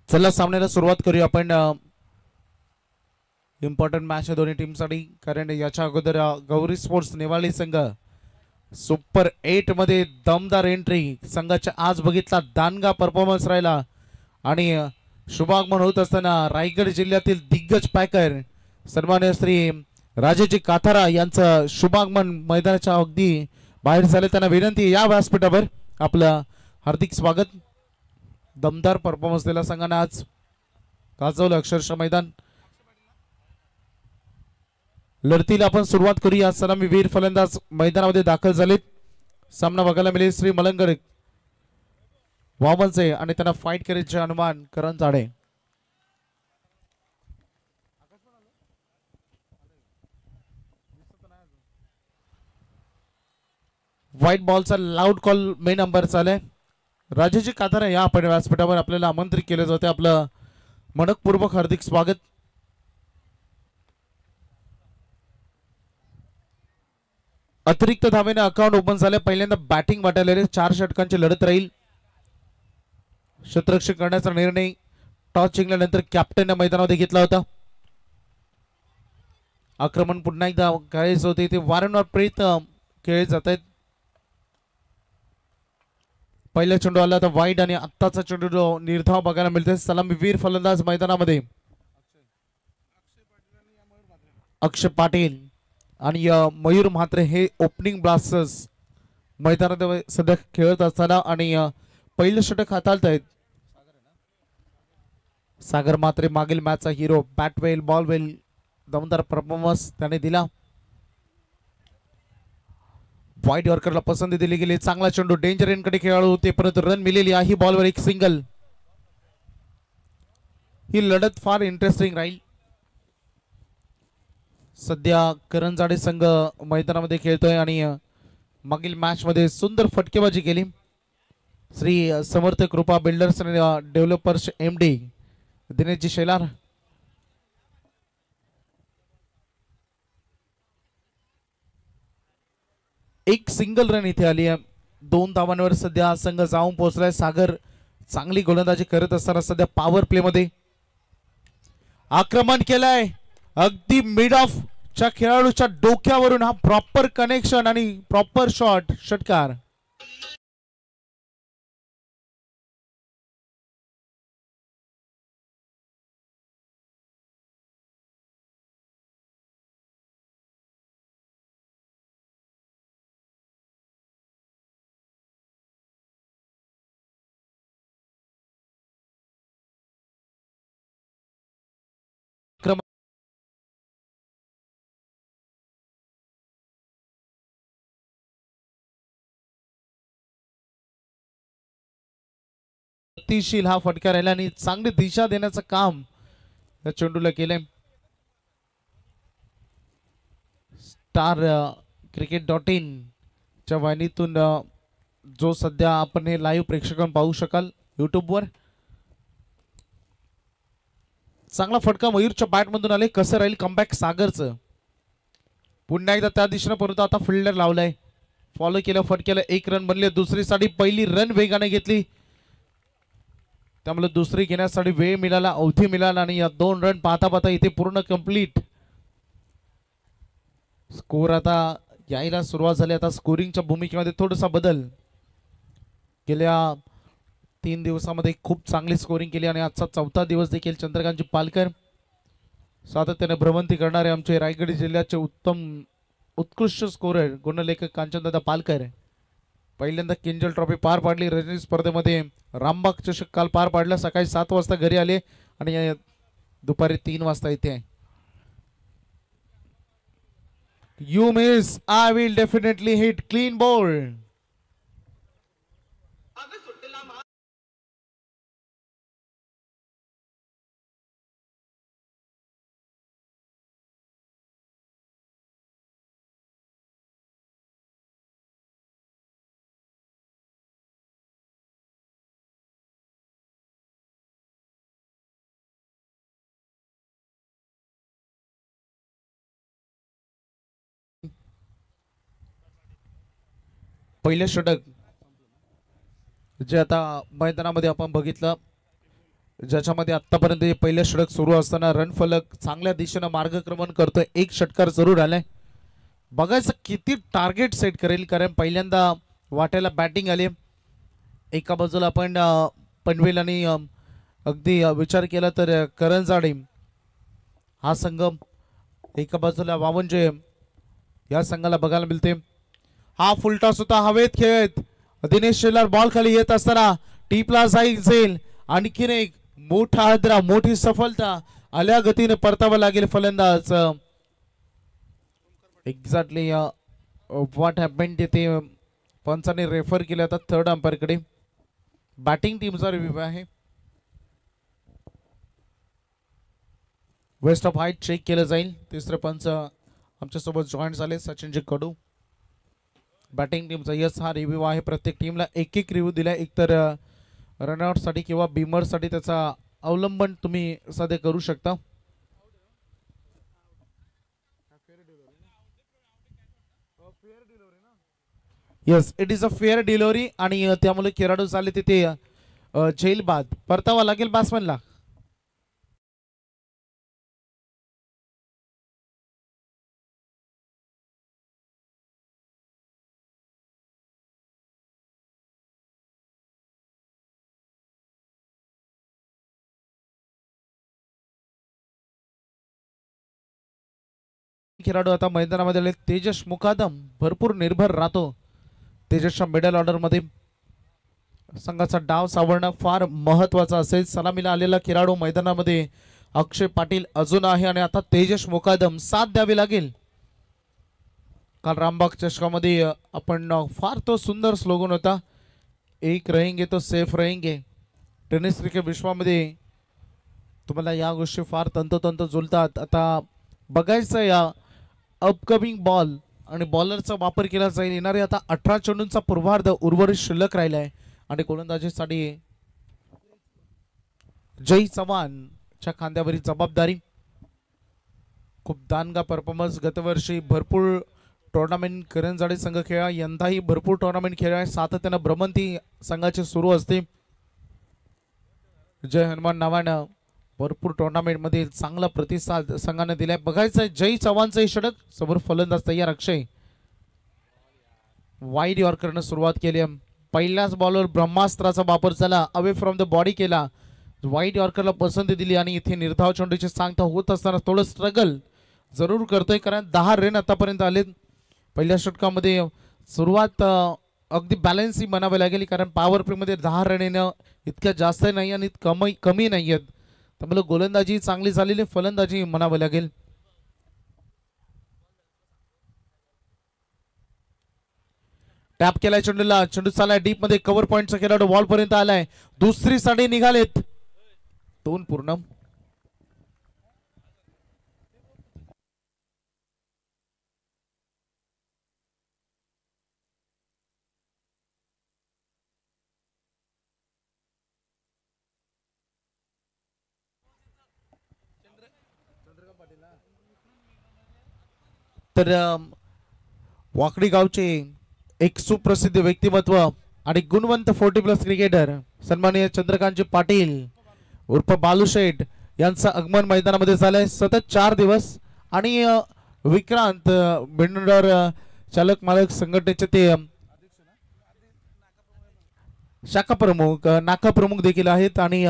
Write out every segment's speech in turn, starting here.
चला सामन्याला सुरुवात करूया आपण. इम्पॉर्टंट मॅच आहे दोन्ही टीमसाठी, कारण याच्या अगोदर गौरी स्पोर्ट्स नेवाळी संघ सुपर 8 मध्ये दमदार एंट्री संघाच्या आज बघितला दानगा परफॉर्मन्स राहिला आणि शुभागमन होत असताना रायगड जिल्ह्यातील दिग्गज पॅकर सन्मान्य श्री राजेजी काथारा यांचं शुभागमन मैदानाच्या अगदी बाहेर झाले. त्यांना विनंती या व्यासपीठावर आपलं हार्दिक स्वागत. दमदार परफॉर्मन्स दिला संघाने आज, गाजवलं अक्षरशः मैदान. लढतीला आपण सुरुवात करूया. सलामी वीर फलंदाज मैदानामध्ये दाखल झालेत. सामना बघायला मिळेल श्री मलंगड वामनचे आणि त्यांना फाईट करायचे अनुमान करण जाडे. व्हाईट बॉलचा लाऊड कॉल मेन अंबर चालय. राजेजी काथारा या आपण व्यासपीठावर आपल्याला आमंत्रित केले जाते. आपलं मनपूर्वक हार्दिक स्वागत. अतिरिक्त धावेने अकाउंट ओपन झाले. पहिल्यांदा बॅटिंग वाटायला 4 षटकांची लढत राहील. क्षेत्ररक्षण करण्याचा निर्णय टॉस जिंकल्यानंतर कॅप्टनने मैदानामध्ये घेतला होता. आक्रमण पुन्हा एकदा खेळायचं होते, ते वारंवार प्रयत्न खेळले जात आहेत. पहिला चेंडू आला तर वाईड आणि आत्ताचा चेंडू निर्धाव बघायला मिळते. सलामी वीर फलंदाज मैदानामध्ये अक्षय पाटील आणि मयूर म्हात्रे हे ओपनिंग ब्लास्टर्स मैदानात सध्या खेळत असताना आणि पहिलं षटक हाताळत आहेत. सागर म्हात्रे मागील मॅचचा हिरो, बॅटवेल बॉलवेल दमदार परफॉर्मन्स त्याने दिला. व्हाईट यॉर्करला पसंती दिली गेली. चांगला चेंडू, डेंजर एंडकडे खेळाडू होते परंतु रन मिळाली आहे. बॉलवर एक सिंगल. ही लढत फार इंटरेस्टिंग राहील. सध्या करण जाडे संघ मैदानामध्ये खेळतोय आणि मागील मॅच मध्ये सुंदर फटकेबाजी केली. श्री समर्थ कृपा बिल्डर्स आणि डेव्हलपर्स एमडी दिनेशजी शेलार. एक सिंगल रन इथे आली आहे. 2 धावांवर सध्या संघ जाऊन पोहोचलाय. सागर चांगली गोलंदाजी करत असताना सध्या पॉवर प्ले मध्ये आक्रमण केलंय. अगदी मिड ऑफ च्या खेळाडूच्या डोक्यावरून हा प्रॉपर कनेक्शन आणि प्रॉपर शॉट, षटकार. गतिशील हा फटका राहिला आणि चांगली दिशा देण्याचं काम या चेंडूला केलंय. स्टार cricket.in च्या वाहिनीतून जो सध्या आपण हे लाईव्ह प्रेक्षकांना पाहू शकाल युट्यूबवर. चांगला फटका मयूरच्या बॅट मधून आले. कसं राहील कमबॅक सागरचं. पुन्हा एकदा त्या दिशेने परंतु आता फिल्डर लावलाय. फॉलो केलं, फटक्याला 1 रन बनले. दुसरी साठी पहिली रन वेगाने घेतली, त्यामुळे दुसरी घेण्यासाठी वेळ मिळाला, अवधी मिळाला आणि या 2 रन पाहता पाहता इथे पूर्ण कंप्लीट. स्कोर आता यायला सुरुवात झाली. आता स्कोरिंगच्या भूमिकेमध्ये थोडासा बदल. गेल्या 3 दिवसामध्ये खूप चांगली स्कोरिंग केली आणि आजचा 4था दिवस देखील चंद्रकांतजी पालकर सातत्याने भ्रमंती करणारे आमचे रायगड जिल्ह्याचे उत्कृष्ट स्कोरर गुणलेखक कांचनदादा पालकर पहिल्यांदा किंजल ट्रॉफी पार पाडली. रणजी स्पर्धेमध्ये रामबाग चषक काल पार पाडला. सकाळी 7 वाजता घरी आले आणि दुपारी 3 वाजता इथे. You miss, I will definitely hit, clean ball. पहिले षटक जे आता मैदानामध्ये आपण बघितलं ज्याच्यामध्ये आतापर्यंत पहिलं षटक सुरू असताना रन फलक चांगल्या दिशेने मार्गक्रमण करतोय. एक षटकार जरूर आलाय. बघायचं किती टार्गेट सेट करेल, कारण पहिल्यांदा वाट्याला बॅटिंग आली. एका बाजूला आपण पनवेल आणि अगदी विचार केला तर करंजाडे हा संघ, एका बाजूला वावंजे या संघाला बघायला मिळते. हा फुलटॉस होता हवेत खेळत. दिनेश शेलार बॉल खाली येत असताना टीपला जाईल. आणखीन एक मोठा हादरा, मोठी सफलता आल्या गतीने परतावा लागेल फलंदाज. एक्झॅक्टली व्हॉट हॅपन ते पंचाने रेफर केले. आता थर्ड अंपायर कडे बॅटिंग टीमचा रिव्ह्यू आहे. वेस्ट ऑफ हाईट चेक केलं जाईल. तिसरे पंच आमच्यासोबत जॉईन झाले सचिनजी कडू. बॅटिंग टीमचा यस हा रिव्ह्यू आहे. प्रत्येक टीमला एक एक रिव्ह्यू दिला. एकतर रनआउट साठी किंवा बीमर साठी त्याचा अवलंबन तुम्ही सध्या करू शकता. Yes, it is a fair delivery आणि त्यामुळे खेळाडू झाले तिथे झेल बाद. परतावा लागेल बॅट्समॅनला. खेळाडू आता मैदानामध्ये आले. तेजस मुकादम भरपूर निर्भर राहतो. तेजसच्या मिडल ऑर्डर मध्ये संघाचा डाव सावरणं फार महत्वाचं असेल. सलामीला आलेला खेळाडू मैदानामध्ये अक्षय पाटील अजून आहे आणि आता तेजस मुकादम साथ द्यावी लागेल. काल रामबाग चषकामध्ये आपण फार तो सुंदर स्लोगन होता, एक रहेंगे तो सेफ रहेंगे. टेनिस क्रिकेट विश्वामध्ये तुम्हाला या गोष्टी फार तंतोतंत जुलतात. आता बघायचं या अपकमिंग बॉल आणि बॉलरचा वापर केला जाईल. येणारे आता 18 चेंडूंचा पूर्वार्ध उर्वरित शिल्लक राहिलाय आणि गोलंदाजीसाठी जय चव्हाणच्या खांद्यावरील जबाबदारी. खूप दानगा परफॉर्मन्स. गतवर्षी भरपूर टुर्नामेंट करंजाडे संघ खेळा, यंदाही भरपूर टुर्नामेंट खेळा. सातत्यानं भ्रमंती संघाची सुरू असते. जय हनुमान नावानं भरपूर टुर्नामेंट मध्ये चांगला प्रतिसाद संघाने दिलाय. बघायचं जय चव्हाणचं षटक. समोर फलंदाज तयार अक्षय. वाईड यॉर्करनं सुरुवात केली. पहिल्याच बॉलवर ब्रह्मास्त्राचा वापर झाला. अवे फ्रॉम द बॉडी केला. वाईड यॉर्करला पसंती दिली आणि इथे निर्धाव चेंडूची सांगता होत असताना थोडं स्ट्रगल जरूर करतोय, कारण 10 रन आतापर्यंत आले. पहिल्या षटकामध्ये सुरुवात अगदी बॅलन्स ही म्हणावी लागेल, कारण पॉवर प्ले मध्ये 10 रन येणं इतक्या जास्त नाही आणि कमी नाही आहेत. त्यामुळे गोलंदाजी चांगली झालेली, फलंदाजी म्हणावी लागेल. टॅप केलाय चेंडूला. चेंडू चालाय डीप मध्ये. कव्हर पॉइंटचा खेळाडू बॉल पर्यंत आलाय. दुसरी साडी निघालेत. 2 पूर्ण. तर वाकडी गावचे एक सुप्रसिद्ध व्यक्तिमत्व आणि गुणवंत 40+ क्रिकेटर सन्माननीय चंद्रकांतजी पाटील उर्फ बालूशेठ यांचं आगमन मैदानामध्ये झालंय. सतत 4 दिवस आणि विक्रांत बेंडर चालक मालक संघटनेचे ते शाखा प्रमुख नाका प्रमुख देखील आहेत आणि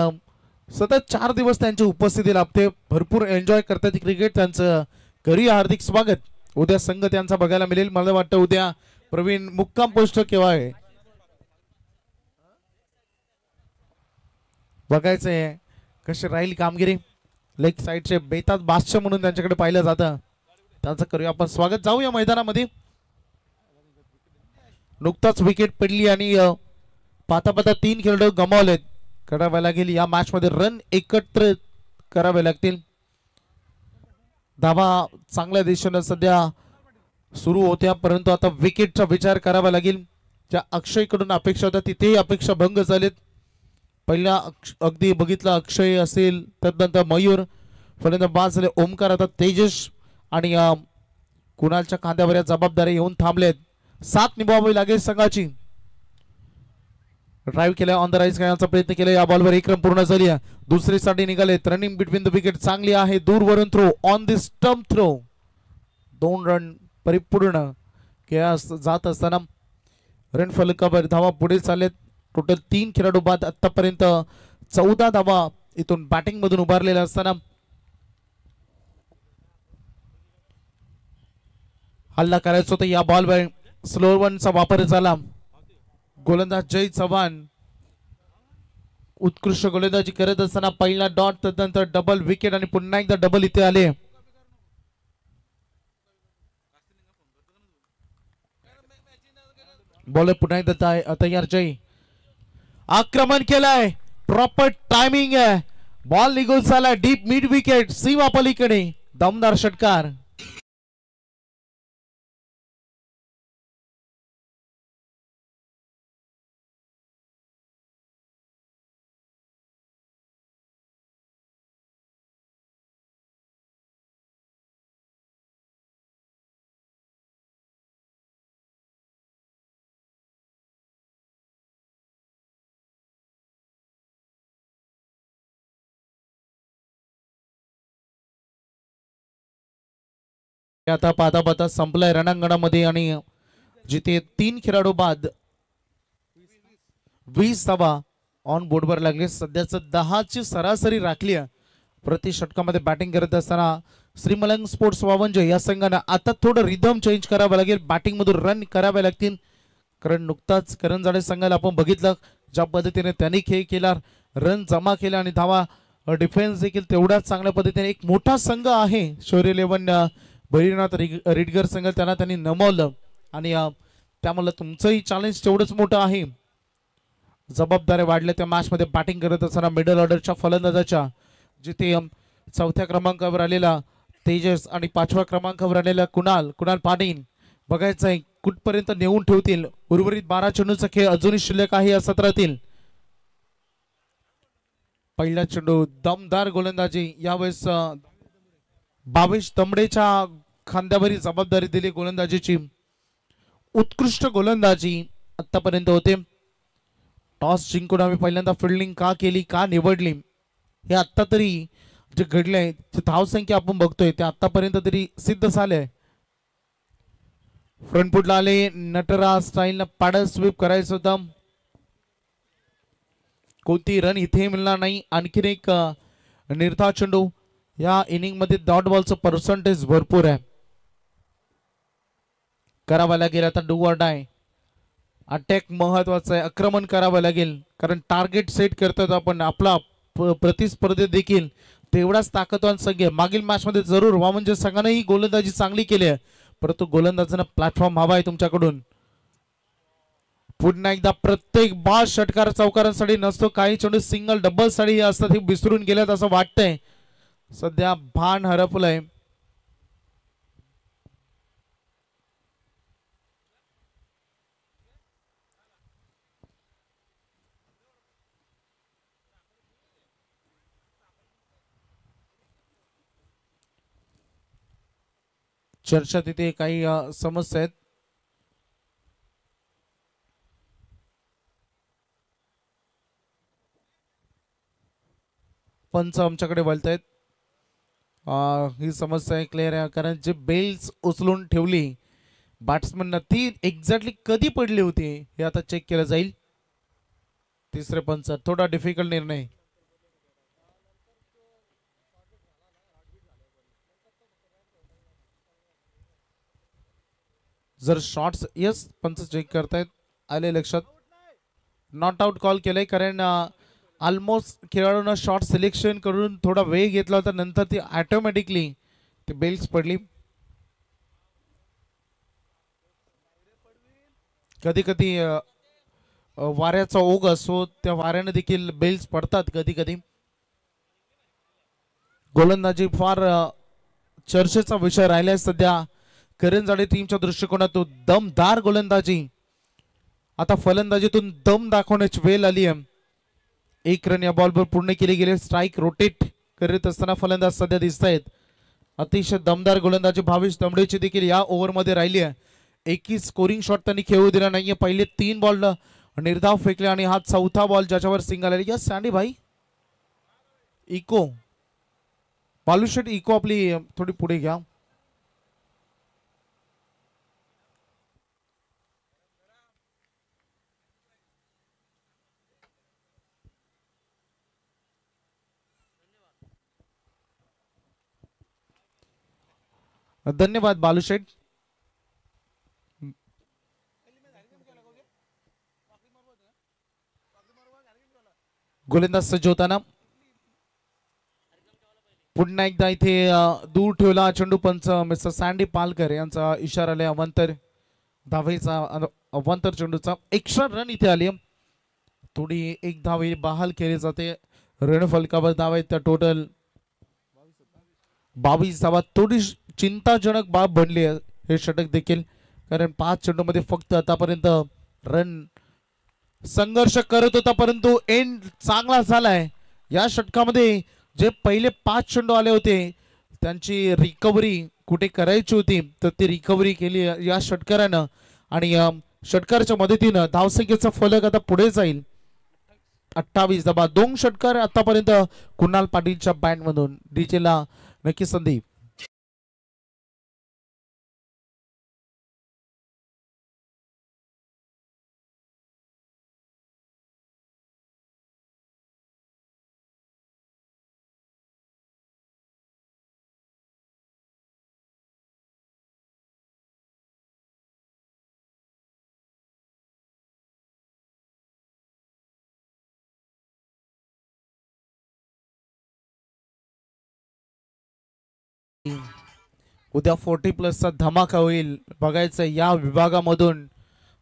सतत 4 दिवस त्यांची उपस्थिती लाभते. भरपूर एन्जॉय करतात क्रिकेट. त्यांचं घरी हार्दिक स्वागत. उद्या संघ त्यांचा बघायला मिळेल. मला वाटतं उद्या प्रवीण मुक्काम पोस्ट केव्हा आहे बघायचंय कशी राहील कामगिरी. लेग साइडचे बेताज बादशाह म्हणून त्यांच्याकडे पाहिलं जातं. त्यांचं करूया आपण स्वागत. जाऊया मैदानामध्ये. नुकताच विकेट पडली आणि पाता 3 खेळाडू गमावलेत. करावे लागेल या मॅच मध्ये रन एकत्र करावे लागतील. धावा चांगल्या दिशेने सध्या सुरू होत्या, परंतु आता विकेटचा विचार करावा लागेल. ज्या अक्षयकडून अपेक्षा होत्या तिथेही अपेक्षा भंग झालेत. पहिला अगदी बघितला अक्षय असेल, त्यानंतर मयूर, फलंदाज बाद झाले ओमकार. आता तेजस आणि कुणालच्या खांद्यावर या जबाबदारी येऊन थांबलेत. 7 निभावावी लागेल संघाची. ड्राईव्ह केला ऑन द राईज करण्याचा प्रयत्न केला या बॉलवर एक रन पूर्ण झाली दुसरीसाठी निघालेत रनिंग बिटवीन द विकेट चांगली आहे दूरवरून throw on the stump throw 2 run परिपूर्ण खेळा जात असताना रन फलकावर धावा पुढे चाललेत टोटल 3 खेळाडू बाद आतापर्यंत 14 धावा इथून बॅटिंग मधून उभारलेला असताना हल्ला करायचा होता या बॉलवर स्लोअर वनचा वापर झाला गोलंदाज जय चव्हाण उत्कृष्ट गोलंदाजी करत असताना पहिला डॉट त्यानंतर डबल विकेट आणि पुन्हा एकदा डबल इथे आले बॉलर पुन्हा एकदा तयार जय आक्रमण केलाय प्रॉपर टायमिंग आहे बॉल निघून झाला डीप मिड विकेट सीमा पलीकडे दमदार षटकार आता पाहता पाहता संपलाय रणांगणामध्ये आणि जिथे 3 खेळाडू बाद 20 धावा ऑन बोर्डवर लागले सध्याच 10 ची सरासरी राखली प्रति षटकामध्ये बॅटिंग करत असताना श्रीमलंग स्पोर्ट्स 52 या संघाने आता थोडं रिदम चेंज करावं लागेल बॅटिंग मधून रन करावे लागतील कारण नुकताच करंजाडे संघाला आपण बघितलं ज्या पद्धतीने त्यांनी खेळ केला रन जमा केला आणि धावा डिफेन्स देखील तेवढ्याच चांगल्या पद्धतीने एक मोठा संघ आहे शौर्य 11 भैरीनाथ रिडगर संघ त्यांनी नमवलं आणि त्यामुळे तुमचंही चॅलेंज तेवढंच मोठं आहे जबाबदाऱ्या वाढल्या त्या मॅच मध्ये बॅटिंग करत असताना मिडल ऑर्डरच्या फलंदाजाच्या जिथे 4थ्या क्रमांकावर आलेला तेजस आणि 5व्या क्रमांकावर आलेला कुणाल पाटील बघायचंय कुठपर्यंत नेऊन ठेवतील उर्वरित 12 चेंडूचा खेळ अजूनही शिल्लक आहे या सत्रातील पहिला चेंडू दमदार गोलंदाजी यावेळेस 22 तंबडेच्या खांद्यावरील जबाबदारी दिली गोलंदाजीची उत्कृष्ट गोलंदाजी आतापर्यंत होते टॉस जिंकून आम्ही पहिल्यांदा फिल्डिंग का केली का निवडली हे आता तरी जे घडलंय जे धावसंख्या आपण बघतोय ते आतापर्यंत तरी सिद्ध झालंय फ्रंट फुटला आले नटराज स्टाईल पाडल स्वीप करायचं होतं कोणती रन इथे मिळणार नाही आणखीन एक निर्धाव चेंडू या इनिंग मध्ये डॉट बॉलचं पर्सेंटेज भरपूर आहे करावा लागेल आता डू ऑर डाय अटॅक महत्वाचा आहे आक्रमण करावं लागेल कारण टार्गेट सेट करतात आपण आपला प्रतिस्पर्धेत देखील तेवढाच ताकदवान संघ आहे मागील मॅच मध्ये जरूर म्हणजे संघानेही गोलंदाजी चांगली केली आहे परंतु गोलंदाजांना प्लॅटफॉर्म हवा आहे तुमच्याकडून पुन्हा एकदा प्रत्येक बॉल षटकार चौकारांसाठी नसतो काही चेंडू सिंगल डबल साठी असतात हे विसरून गेल्यात असं वाटतंय सध्या भान हरपलंय चर्चा तिथे काही समस्या आहेत पंच आमच्याकडे बोलतायत ही समस्या क्लिअर आहे कारण जे बेल्स उचलून ठेवली बॅट्समन ती एक्झॅक्टली कधी पडली होती हे आता चेक केलं जाईल तिसरे पंच थोडा डिफिकल्ट निर्णय जर शॉट्स यस पंच चेक करतायत आले लक्षात नॉट आउट कॉल केलंय कारण ऑलमोस्ट खेळाडूंना शॉट सिलेक्शन करून थोडा वेळ घेतला होता नंतर ती ऑटोमॅटिकली ती बेल्स पडली कधी कधी वाऱ्याचा ओघ असो त्या वाऱ्याने देखील बेल्स पडतात कधी कधी गोलंदाजी फार चर्चेचा विषय राहिलाय सध्या करंजाडे टीमच्या दृष्टिकोनातून दमदार गोलंदाजी आता फलंदाजीतून दम दाखवण्याची वेळ आली आहे एक रन या बॉलवर पूर्ण केले गेले स्ट्राइक रोटेट करत असताना फलंदाज सध्या दिसत आहेत अतिशय दमदार गोलंदाजी 22 तंबडेची देखील या ओव्हर मध्ये राहिली आहे एकही स्कोरिंग शॉट त्यांनी खेळू दिला नाहीये पहिले 3 बॉल निर्धाव फेकले आणि हा चौथा बॉल ज्याच्यावर सिंग आलेली. यस सँडी भाई. इको बालूशेट इको आपली थोडी पुढे घ्या. धन्यवाद बालूशेठ. गोलंदाज सज्ज होताना पुन्हा एकदा इथे दूर ठेवला चेंडू. पंच मिस्टर सँडी पालकर यांचा इशारा आले अवंतर धावेचा अवंतर चेंडूचा. एक्स्ट्रा रन इथे आली. थोडी एक धावे बहाल केली जाते. रण फलकावर धाव आहेत त्या टोटल 22 धावा. थोडी चिंताजनक बाब बनली आहे हे षटक देखील, कारण 5 चेंडूमध्ये फक्त आतापर्यंत रन संघर्ष करत होता, परंतु एंड चांगला झालाय. या षटकामध्ये जे पहिले 5 चेंडू आले होते त्यांची रिकव्हरी कुठे करायची होती तर ती रिकव्हरी केली या षटकारानं आणि षटकाराच्या मदतीनं धावसंख्येचा फलक आता पुढे जाईल. 28 धावा. 2 षटकार आतापर्यंत कुणाल पाटीलच्या बॅट मधून. डीजेला नक्की संदीप. उद्या 40+ धमाका होईल बघायचं. या विभागामधून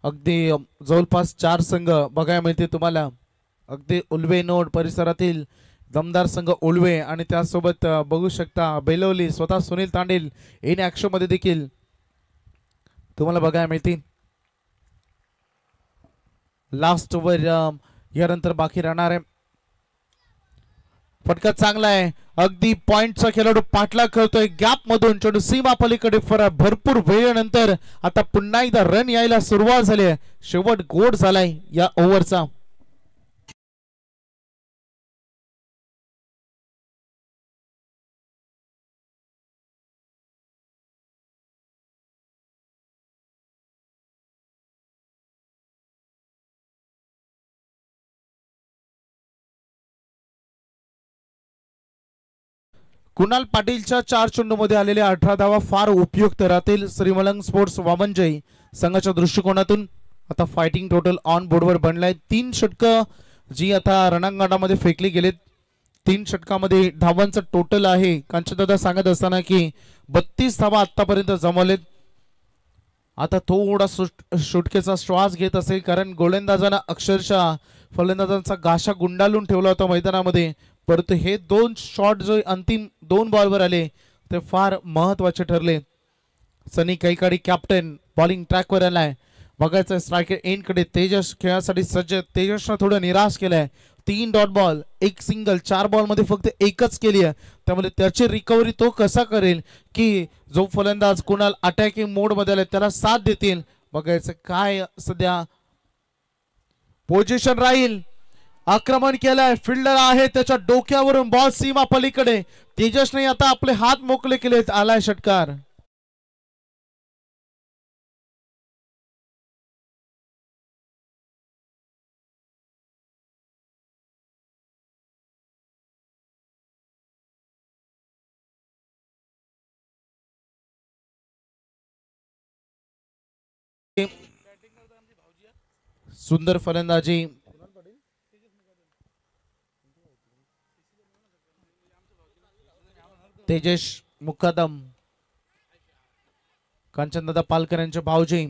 अगदी जवळपास 4 संघ बघायला मिळते तुम्हाला. अगदी उल्वे नोड परिसरातील दमदार संघ उल्वे आणि त्यासोबत बघू शकता बेलवली स्वतः सुनील तांडेल इन ऍक्शन मध्ये देखील तुम्हाला बघायला मिळतील. लास्ट ओव्हर यानंतर बाकी राहणार आहे. फटका चांगला आहे. अगदी पॉइंटचा खेळाडू पाठलाग करतोय गॅप मधून. चेंडू सीमा पलीकडे भरपूर वेळेनंतर आता पुन्हा एकदा रन यायला सुरुवात झाली आहे. शेवट गोड झालाय या ओव्हरचा. कुणाल पाटीलच्या 4 चेंडूमध्ये आलेले 18 धावा फार उपयुक्त राहतील श्रीमलंग स्पोर्ट्स वामनजय संघाच्या दृष्टिकोनातून. आता फायटिंग टोटल ऑन बोर्डवर बनलाय. 3 षटकं जी आता रणांगणामध्ये फेकली गेलेत. 3 षटकामध्ये धावांचं टोटल आहे कांचनदादा सांगत असताना की 32 धावा आतापर्यंत जमवलेत. आता थोडा सुटकेचा श्वास घेत असेल कारण गोलंदाजांना अक्षरशः फलंदाजांचा गाशा गुंडाळून ठेवला होता मैदानामध्ये, परंतु हे 2 शॉट जो अंतिम 2 बॉलवर आले ते फार महत्वाचे ठरले. सनी कैकाडी कॅप्टन बॉलिंग ट्रॅकवर आलाय. बघायचं स्ट्रायकर एंड कडे. तेजस खेळासाठी सज्ज. तेजसनं थोडं निराश केलंय. 3 डॉट बॉल 1 सिंगल. 4 बॉल मध्ये फक्त एकच केली आहे, त्यामुळे त्याची रिकव्हरी तो कसा करेल की जो फलंदाज कुणाल अटॅकिंग मोड मध्ये आले त्याला साथ देतील. बघायचं काय सध्या पोझिशन राहील. आक्रमण केलंय. फिल्डर आहे त्याच्या डोक्यावरून बॉल सीमा पलीकडे. तेजसने आता आपले हात मोकळे केलेत. आलाय षटकार. सुंदर फलंदाजी. तेजस मुकादम कांचनदादा पालकर यांचे भाऊजी.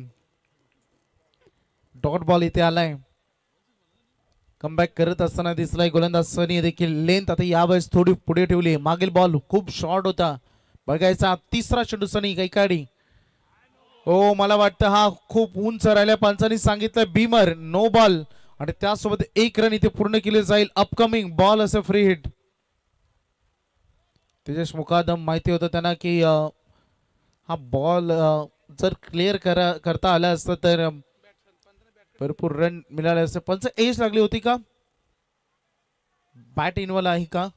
डॉट बॉल इथे आलाय. कमबॅक करत असताना दिसलाय गोलंदाज सनी देखील. लेंथ आता यावेळेस थोडी पुढे ठेवली. मागील बॉल खूप शॉर्ट होता. बघायचा तिसरा चेंडू सनी कैकाडी. हो मला वाटतं हा खूप उंच राहिल्या. पंचांनी सांगितलं बीमर नो बॉल आणि त्यासोबत 1 रन इथे पूर्ण केले जाईल. अपकमिंग बॉल असे फ्री हिट. तेजस मुकादम माहिती होतं त्यांना की हा बॉल जर क्लिअर करता आला असता तर भरपूर रन मिळाले असते. पंच एज लागली होती का? बॅट इनवाला आहे का?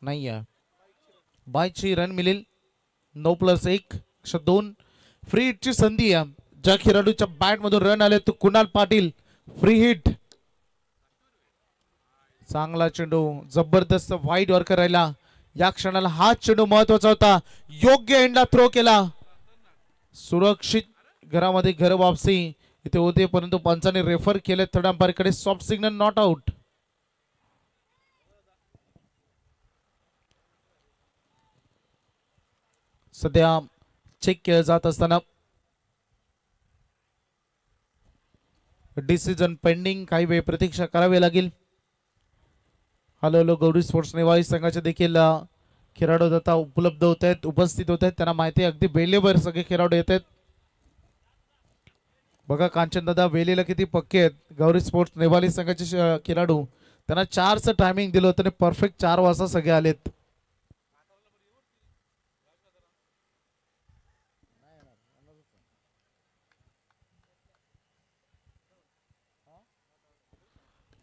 नाही आहे. बायची रन मिळेल. 9+1 फ्री हिटची संधी आहे. ज्या खेळाडूच्या बॅट मधून रन आले तो कुणाल पाटील. Free hit. चांगला चेंडू, जबरदस्त वाईड वर्कर राहिला या क्षणाला. हा चेंडू महत्वाचा होता. योग्य एंडला थ्रो केला. सुरक्षित घरामध्ये घर वापसी इथे होते, परंतु पंचाने रेफर केले थर्ड अंपायर कडे. Soft signal, not out. सध्या चेक केलं जात असताना डिसिजन पेंडिंग. काही वेळ प्रतीक्षा करावी लागेल. Hello hello Gauri sports Newali संघाचे देखील खेळाडू आता उपलब्ध होत आहेत, उपस्थित होत आहेत. त्यांना माहिती आहे अगदी वेळेवर सगळे खेळाडू येत आहेत. बघा कांचन दादा वेळेला किती पक्के आहेत. गौरी स्पोर्ट्स नेवाळी संघाचे खेळाडू त्यांना 4चं टायमिंग दिलं होतं आणि परफेक्ट 4 वाजता सगळे आलेत.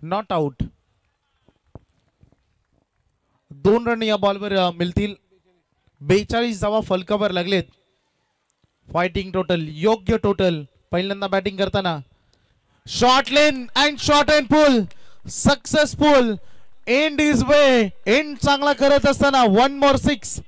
Not out. 2 रन या बॉलवर मिळतील. 42 धावा फलकावर लागलेत. फायटिंग टोटल, योग्य टोटल. पहिल्यांदा बॅटिंग करताना short lane and short and pull successful. And is way. And चांगला करत असताना 1 more 6.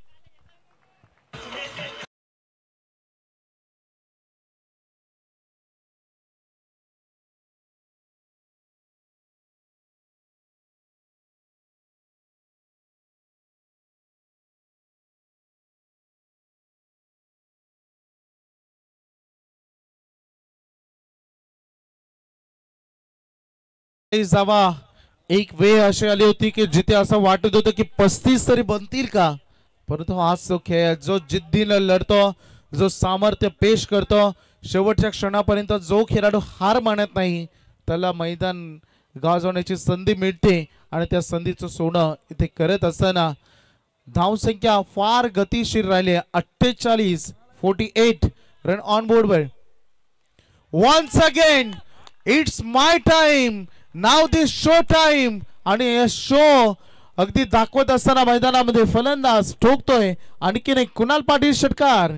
जावा एक वेळ अशी आली होती की जिथे असं वाटत होतं की 35 तरी बनतील का, परंतु हाच तो खेळ जो जिद्दीनं लढतो, जो सामर्थ्य पेश करतो, शेवटच्या क्षणापर्यंत जो खेळाडू हार मानत नाही त्याला मैदान गाजवण्याची संधी मिळते. आणि त्या संधीचं सोनं इथे करत असताना धावसंख्या फार गतिशील राहिली. 48 रन ऑन बोर्डवर. Once again it's my time now this show time. आणि शो अगदी दाखवत असताना मैदानामध्ये फलंदाज ठोकतोय आणखीन एक कुणाल पाटील षटकार.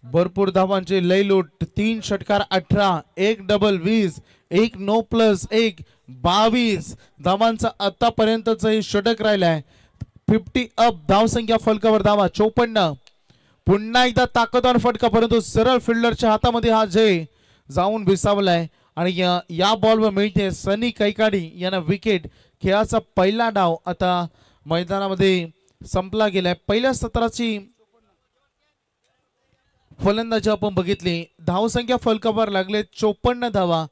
भरपूर धावांची लयलूट. 3 षटकार 18, 1 डबल 20, 1 9+1 22 धावांचा आतापर्यंतच हे षटक राहिलाय. 50 अप धावसंख्या फलकावर धावा 54. पुन्हा एकदा ताकदवान फटका, परंतु सरळ फिल्डरच्या हातामध्ये हा जय जाऊन विसावलाय. आणि या बॉलवर मिळते सनी कैकाडी यांना विकेट. खेळाचा पहिला डाव आता मैदानामध्ये संपला गेलाय. पहिल्या सत्राची फलंदाजी आपण बघितली. धावसंख्या फलकावर लागले 54 धावा.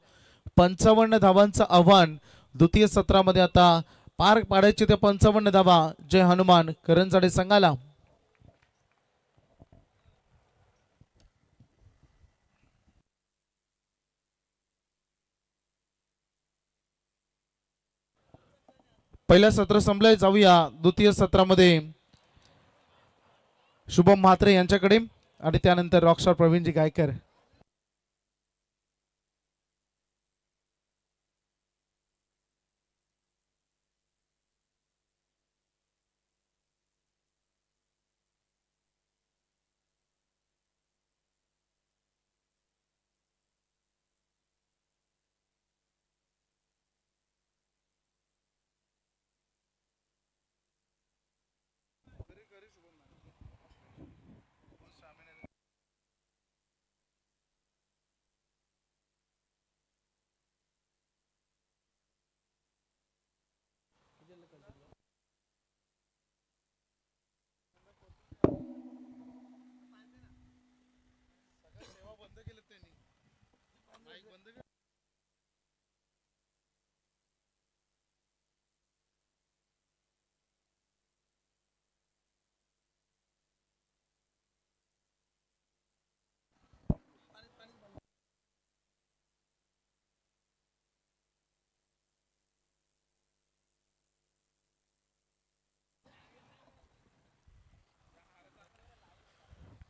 55 धावांचं आव्हान द्वितीय सत्रामध्ये आता पार पाडायचे ते 55 धावा. जय हनुमान करंजाडे संघाला. पहिलं सत्र संपलंय. जाऊया द्वितीय सत्रामध्ये शुभम म्हात्रे यांच्याकडे आणि त्यानंतर रॉकस्टार प्रवीणजी गायकर.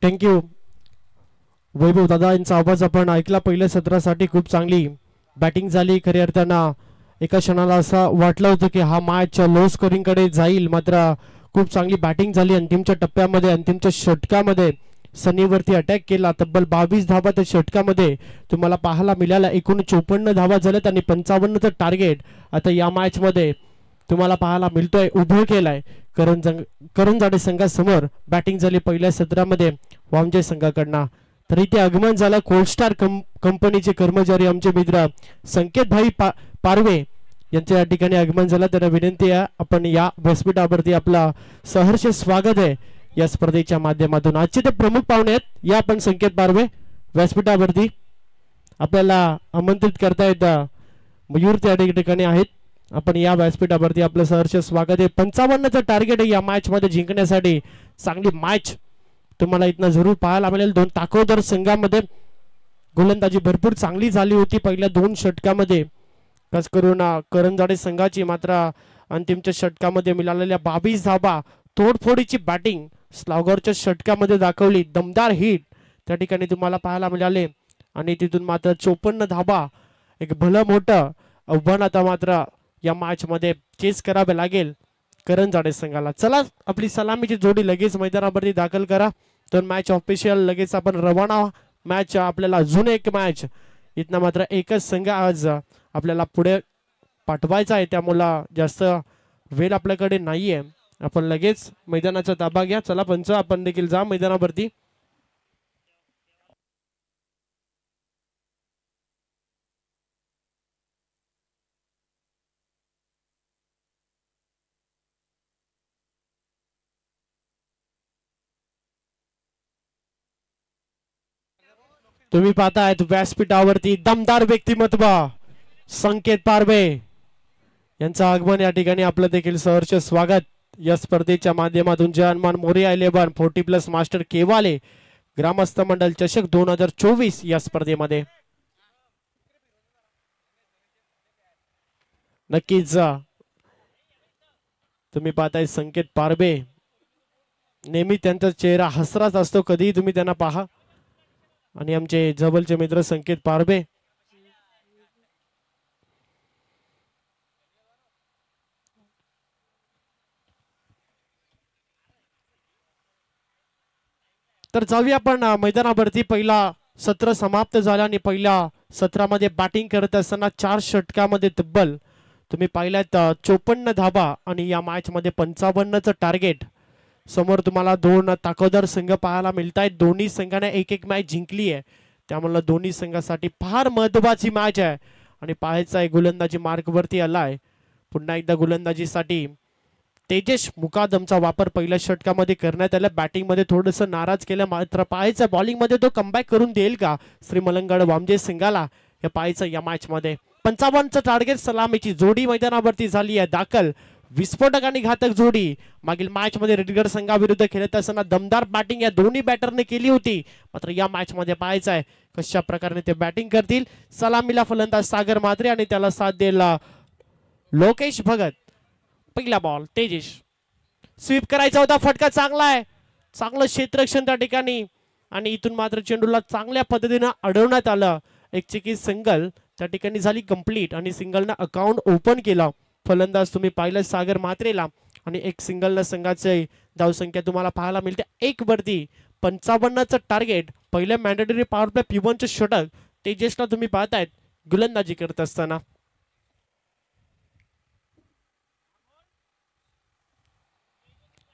थँक्यू वैभव दादा यांचा आवाज आपण ऐकला. पहिल्या सत्रासाठी खूप चांगली बॅटिंग झाली. खऱ्या अर्थानं एका क्षणाला असं वाटलं होतं की हा मॅच लो स्कोरिंग कडे जाईल, मात्र खूप चांगली बॅटिंग झाली. अंतिमच्या टप्प्यामध्ये अंतिमच्या षटकामध्ये सनीवरती अटॅक केला. तब्बल 22 धावा त्या षटकामध्ये तुम्हाला पाहायला मिळाल्या. एकूण 54 धावा झाल्यात आणि 55चं टार्गेट आता या मॅच मध्ये तुम्हाला पाहायला मिळतोय. उभं केलाय करंजाडे संघासमोर बॅटिंग झाली पहिल्या सत्रामध्ये वामजे संघाकडनं. तर इथे आगमन झालं कोल्डस्टार कंपनीचे कर्मचारी आमचे मित्र संकेत भाई पारवे यांच्या या ठिकाणी आगमन झालं. त्यांना विनंती आहे आपण या व्यासपीठावरती आपला सहर्ष स्वागत आहे या स्पर्धेच्या माध्यमातून. आजचे ते प्रमुख पाहुणे आहेत. या आपण संकेत पारवे व्यासपीठावरती आपल्याला आमंत्रित करतायत. मयूर त्या ठिकाणी आहेत. आपण या व्यासपीठावरती आपलं सहर्ष स्वागत आहे. 55चं टार्गेट आहे या मॅच मध्ये जिंकण्यासाठी. चांगली मॅच तुम्हाला इथनं जरूर पाहायला मिळेल. दोन ताकदवर संघामध्ये गोलंदाजी भरपूर चांगली झाली होती पहिल्या 2 षटकामध्ये, खास करून करंजाडे संघाची. मात्र अंतिमच्या षटकामध्ये मिळालेल्या 22 धावा, तोडफोडीची बॅटिंग स्लॉगरच्या षटकामध्ये दाखवली. दमदार हिट त्या ठिकाणी तुम्हाला पाहायला मिळाले आणि तिथून मात्र 54 धावा, एक भलं मोठं आव्हान आता मात्र या मॅच मध्ये चेस करावे लागेल करंजाडे संघाला. चला आपली सलामीची जोडी लगेच मैदानावरती दाखल करा. तर मॅच ऑफिशियल लगेच आपण रवाना. मॅच आपल्याला अजून एक मॅच इथनं मात्र एकच संघ आज आपल्याला पुढे पाठवायचा आहे, त्यामुळे जास्त वेळ आपल्याकडे नाहीये. आपण लगेच मैदानाचा ताबा घ्या. चला पंच आपण देखील जा मैदानावरती. तुम्ही पाहतायत व्यासपीठावरती दमदार व्यक्तिमत्व संकेत पारवे यांचं आगमन या ठिकाणी आपलं देखील सहर्ष स्वागत या स्पर्धेच्या माध्यमातून. जयमान मोरिया 11 40+ मास्टर केवाले ग्रामस्थ मंडल चषक 2024 या स्पर्धेमध्ये नक्कीच तुम्ही पाहताय संकेत पारवे. नेहमी त्यांचा चेहरा हसराच असतो, कधीही तुम्ही त्यांना पहा. आणि आमचे जवळचे मित्र संकेत पारवे तर जाऊया आपण मैदानावरती. पहिला सत्र समाप्त झाला आणि पहिल्या सत्रामध्ये बॅटिंग करत असताना 4 षटकामध्ये तब्बल तुम्ही पाहिल्यात 54 धावा आणि या मॅच मध्ये 55चं टार्गेट. समोर तुम्हाला 2 ताकददार संघ पाहायला मिळत आहेत. दोन्ही संघाने एक मॅच जिंकली आहे, त्यामुळे दोन्ही संघासाठी फार महत्वाची मॅच आहे. आणि पाहायचं आहे गोलंदाजी मार्कवरती आलाय पुन्हा एकदा. गोलंदाजीसाठी तेजेश मुकादमचा वापर पहिल्या षटकामध्ये करण्यात आला. बॅटिंग मध्ये थोडंसं नाराज केलं, मात्र पाहायचं बॉलिंग मध्ये तो कमबॅक करून देईल का श्री मलंगड वामजे संघाला, हे पाहायचं या मॅच मध्ये. 55चं टार्गेट. सलामीची जोडी मैदानावरती झाली आहे दाखल. विस्फोटक आणि घातक जोडी मागील मॅच मध्ये रेडगर संघाविरुद्ध खेळत असताना दमदार बॅटिंग या दोन्ही बॅटरने केली होती, मात्र या मॅच मध्ये पाहायचं आहे कशा प्रकारे ते बॅटिंग करतील. सलामीला फलंदाज सागर म्हात्रे आणि त्याला साथ द्यायला लोकेश भगत. पहिला बॉल तेजेश स्वीप करायचा होता, फटका चांगला आहे, चांगलं क्षेत्ररक्षण त्या ठिकाणी आणि इथून मात्र चेंडूला चांगल्या पद्धतीने अडवण्यात आलं. एक चिकी सिंगल त्या ठिकाणी झाली कंप्लीट आणि सिंगलनं अकाउंट ओपन केलं. फलंदाज तुम्ही पाहिलं सागर म्हात्रेला आणि एक सिंगलनं संघाची धावसंख्या तुम्हाला पाहायला मिळते 1 वरती. 55चं टार्गेट. पहिल्या मॅन्डेटरी पॉवर प्ले P1चं षटक तेजेशला तुम्ही पाहतायत गोलंदाजी करत असताना.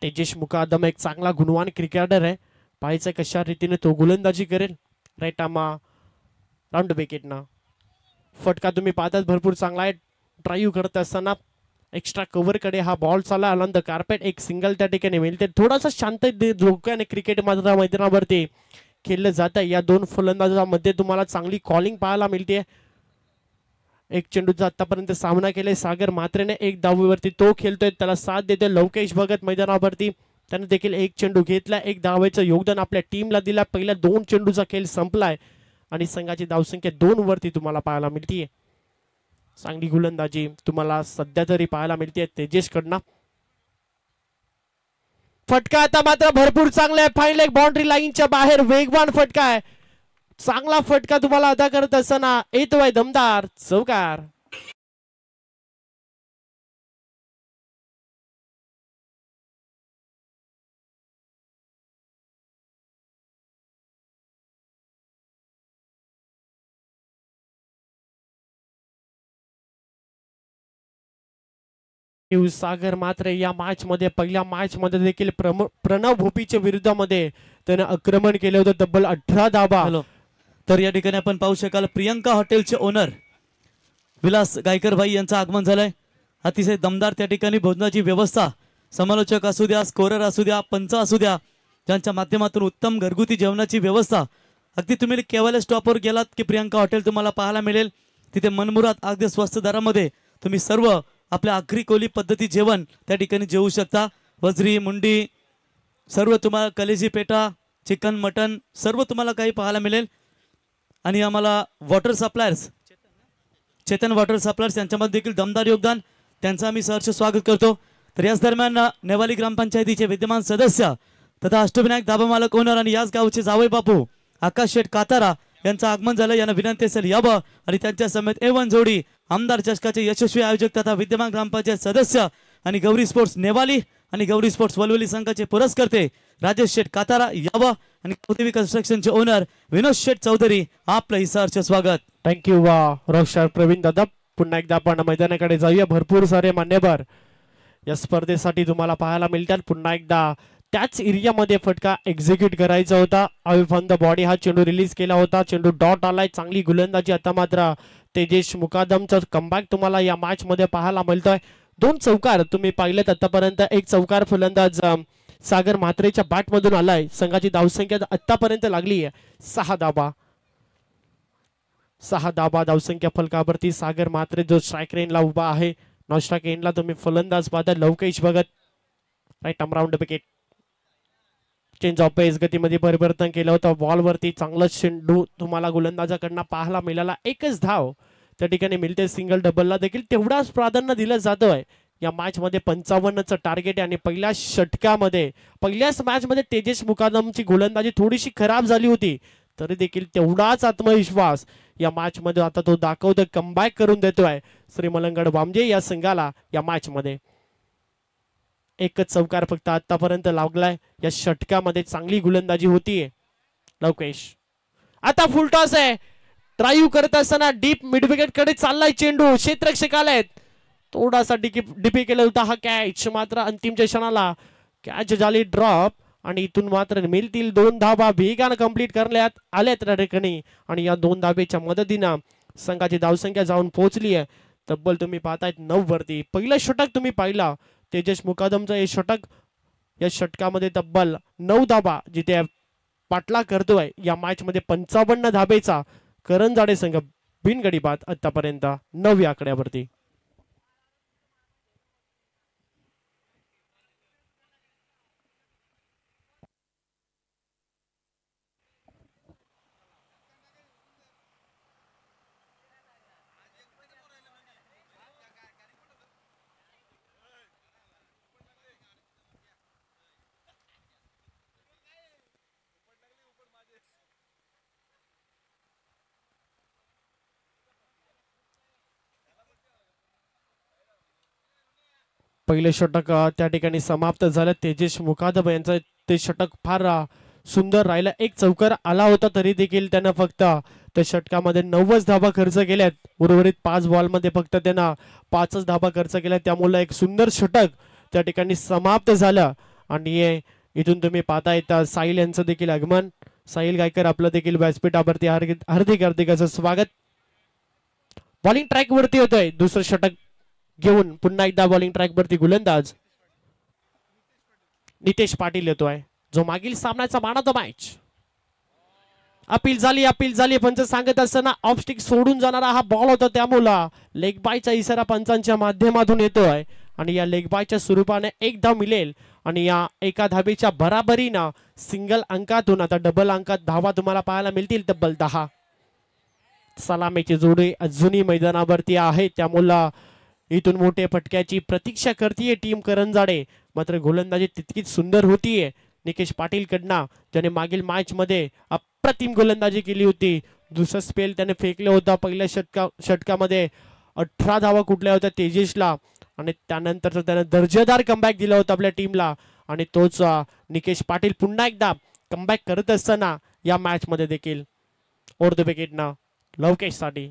तेजेश मुकादम एक चांगला गुणवान क्रिकेटर आहे, पाहायचं कशा रीतीने तो गोलंदाजी करेल. राईट आमा राऊंड विकेटना फटका तुम्ही पाहतात भरपूर चांगला आहे. ड्राईव्ह करत असताना एक्स्ट्रा कव्हर कडे हा बॉल चालला ऑन द कार्पेट. एक सिंगल त्या ठिकाणी मिळते. थोडासा शांत धोक्याने क्रिकेट मात्र मैदानावरती खेळलं जात आहे. या 2 फलंदाजांमध्ये तुम्हाला चांगली कॉलिंग पाहायला मिळते. एक चेंडूचा आतापर्यंत सामना केलाय सागर म्हात्रेने. 1 धावेवरती तो खेळतोय, त्याला साथ देतोय लोकेश भगत मैदानावरती. त्याने देखील 1 चेंडू घेतला, 1 धावेचं योगदान आपल्या टीमला दिला. पहिल्या 2 चेंडूचा खेळ संपलाय आणि संघाची धावसंख्या 2 वरती तुम्हाला पाहायला मिळते. चांगली गोलंदाजी तुम्हाला सध्या तरी पाहायला मिळते तेजेश कडनं. फटका आता मात्र भरपूर चांगला आहे. फाईन लेग बाउंड्री लाईनच्या बाहेर वेगवान फटका आहे. चांगला फटका तुम्हाला अदा करत असताना येतोय दमदार चौकार. सागर मात्र या मॅच मध्ये पहिल्या मॅच मध्ये देखील प्रणव भोपीच्या विरुद्धामध्ये त्याने आक्रमण केले होते तब्बल 18 धाबा. तर या ठिकाणी आपण पाहू शकाल प्रियंका हॉटेलचे ओनर विलास गायकर भाई यांचं आगमन झालंय. अतिशय दमदार त्या ठिकाणी भोजनाची व्यवस्था, समालोचक असू द्या, स्कोरर असू द्या, पंच असू द्या, ज्यांच्या माध्यमातून उत्तम घरगुती जेवणाची व्यवस्था. अगदी तुम्ही केवळ स्टॉपवर गेलात की प्रियंका हॉटेल तुम्हाला पाहायला मिळेल. तिथे मनमुराद अगदी स्वस्त दरामध्ये तुम्ही सर्व आपल्या आगरी कोली पद्धती जेवण त्या ठिकाणी जेवू शकता. वजरी मुंडी सर्व तुम्हाला, कलेजी पेटा, चिकन मटन सर्व तुम्हाला काही पाहायला मिळेल. आणि आम्हाला water suppliers Chetan water suppliers यांच्यामध्ये देखील दमदार योगदान, त्यांचं आम्ही सहर्ष स्वागत करतो. तर याच दरम्यान नेवाली ग्रामपंचायतीचे विद्यमान सदस्य तथा अष्टविनायक धाबा मालक ओनर आणि याच गावचे जावई बापू आकाश शेठ कातारा यांचं आगमन झालं. यांना विनंती असेल यावं आणि त्यांच्या समेत A1 जोडी आमदार चषकाचे यशस्वी आयोजक तथा विद्यमान ग्रामपंचायत सदस्य आणि गौरी स्पोर्ट्स नेवाली आणि गौरी स्पोर्ट्स वलवली संघाचे पुरस्कर्ते राजेश शेठ कातारा यावं आणि कौतिवी कन्स्ट्रक्शनचे ओनर विनोद शेठ चौधरी आपलं सहर्ष स्वागत. थँक्यू रॉकस्टार प्रवीण दादा. पुन्हा एकदा आपण मैदानाकडे जाऊया. भरपूर सारे मान्यवर या स्पर्धेसाठी तुम्हाला पाहायला मिळतात. पुन्हा एकदा त्याच एरियामध्ये फटका एक्झिक्यूट करायचा होता. अवे ऑन द बॉडी हा चेंडू रिलीज केला होता. चेंडू डॉट आलाय. चांगली गोलंदाजी. आता मात्र तेजेश मुकादमचा कमबॅक तुम्हाला या मॅच मध्ये पाहायला मिळतोय. 2 चौकार तुम्ही पाहिलेत आतापर्यंत. 1 चौकार फलंदाज सागर म्हात्रेच्या बॅट मधून आलाय. संघाची धावसंख्या आतापर्यंत लागली आहे 6 धाबा. 6 धाबा धावसंख्या फलकावरती सागर म्हात्रे जो स्ट्राईक रेनला उभा आहे. नॉन स्ट्राईक एंडला तुम्ही फलंदाज पाहता Lovekesh Bhagat. Right arm round wicket. Change of pace गतीमध्ये परिवर्तन केलं होतं. बॉलवरती चांगला चेंडू तुम्हाला गोलंदाजाकडनं पाहायला मिळाला. 1च धाव त्या ठिकाणी मिळते. सिंगल डबलला देखील तेवढाच प्राधान्य दिलं जातोय. या मॅच मध्ये 55चं टार्गेट आहे आणि पहिल्या षटकामध्ये पहिल्याच मॅच मध्ये तेजेश मुकादमची गोलंदाजी थोडीशी खराब झाली होती तरी देखील तेवढाच आत्मविश्वास या मॅच मध्ये आता तो दाखवतोय. कमबॅक करून देतोय श्री मलंगड वामजे या संघाला. या मॅच मध्ये 1च चौकार फक्त आतापर्यंत लागलाय. या षटकामध्ये चांगली गोलंदाजी होतीये. लवकेश आता फुल टॉस आहे. ड्राईव्ह करत असताना डीप मिडविकेट कडे चाललाय चेंडू. क्षेत्ररक्षक आलेत. थोडासा डीपी केला होता हा कॅच. मात्र अंतिमच्या क्षणाला कॅच झाली ड्रॉप आणि इथून मात्र मिळतील 2 धाबा. वेगानं कंप्लीट करण्यात आल्यात त्या ठिकाणी आणि या 2 धाबेच्या मदतीनं संघाची धावसंख्या जाऊन पोहोचली आहे तब्बल तुम्ही पाहतायत 9 वरती. पहिलं षटक तुम्ही पाहिला तेजेश मुकादमचं हे षटक. या षटकामध्ये तब्बल 9 धाबा जिथे पाटला करतोय. या मॅच मध्ये 55 धाबेचा करंजाडे संघ बिनगडी बाद आतापर्यंत 9 आकड्यावरती. पहिले षटक त्या ठिकाणी समाप्त झालं. तेजेश मुकादम यांचं ते षटक फार सुंदर राहिलं. 1 चौकार आला होता तरी देखील त्यानं फक्त त्या षटकामध्ये 9च धाबा खर्च केल्यात. उर्वरित 5 बॉलमध्ये फक्त त्यानं 5च धाबा खर्च केल्या. त्यामुळे एक सुंदर षटक त्या ठिकाणी समाप्त झालं. आणि इथून तुम्ही पाहतायत साहिल यांचं देखील आगमन. साहिल गायकर आपलं देखील व्यासपीठावरती हार्दिक असं स्वागत. बॉलिंग ट्रॅक वरती होतोय. दुसरं षटक घेऊन पुन्हा एकदा बॉलिंग ट्रॅक वरती गोलंदाज नितेश पाटील येतोय जो मागील सामन्याचा मान ऑफ द मॅच. अपील झाली पंच सांगत असताना ऑफ स्टिक सोडून जाणारा हा बॉल होता. त्यामुळे लेग बायचा इशारा पंचांच्या माध्यमातून येतोय आणि या लेग बायच्या स्वरूपाने 1 धाव मिळेल आणि या एका धाबेच्या बराबरीनं सिंगल अंकातून आता डबल अंकात धावा तुम्हाला पाहायला मिळतील तब्बल 10. सलामीची जोडी अजूनही मैदानावरती आहे त्यामुळे इथून मोठ्या फटक्याची प्रतीक्षा करतीये टीम करंजाडे मात्र गोलंदाजी तितकीच सुंदर होतीये निकेश पाटील कडनं, ज्याने मागील मॅच मध्ये अप्रतिम गोलंदाजी केली होती. दुसरा स्पेल त्याने फेकला होता पहिल्या षटकामध्ये 18 धावा कुठल्या होत्या तेजेशला आणि त्यानंतर त्याने दर्जेदार कमबॅक दिला होता आपल्या टीमला. आणि तोच निकेश पाटील पुन्हा एकदा कमबॅक करत असताना या मॅच मध्ये देखील ओव्हर द विकेटनं लवकेश साठी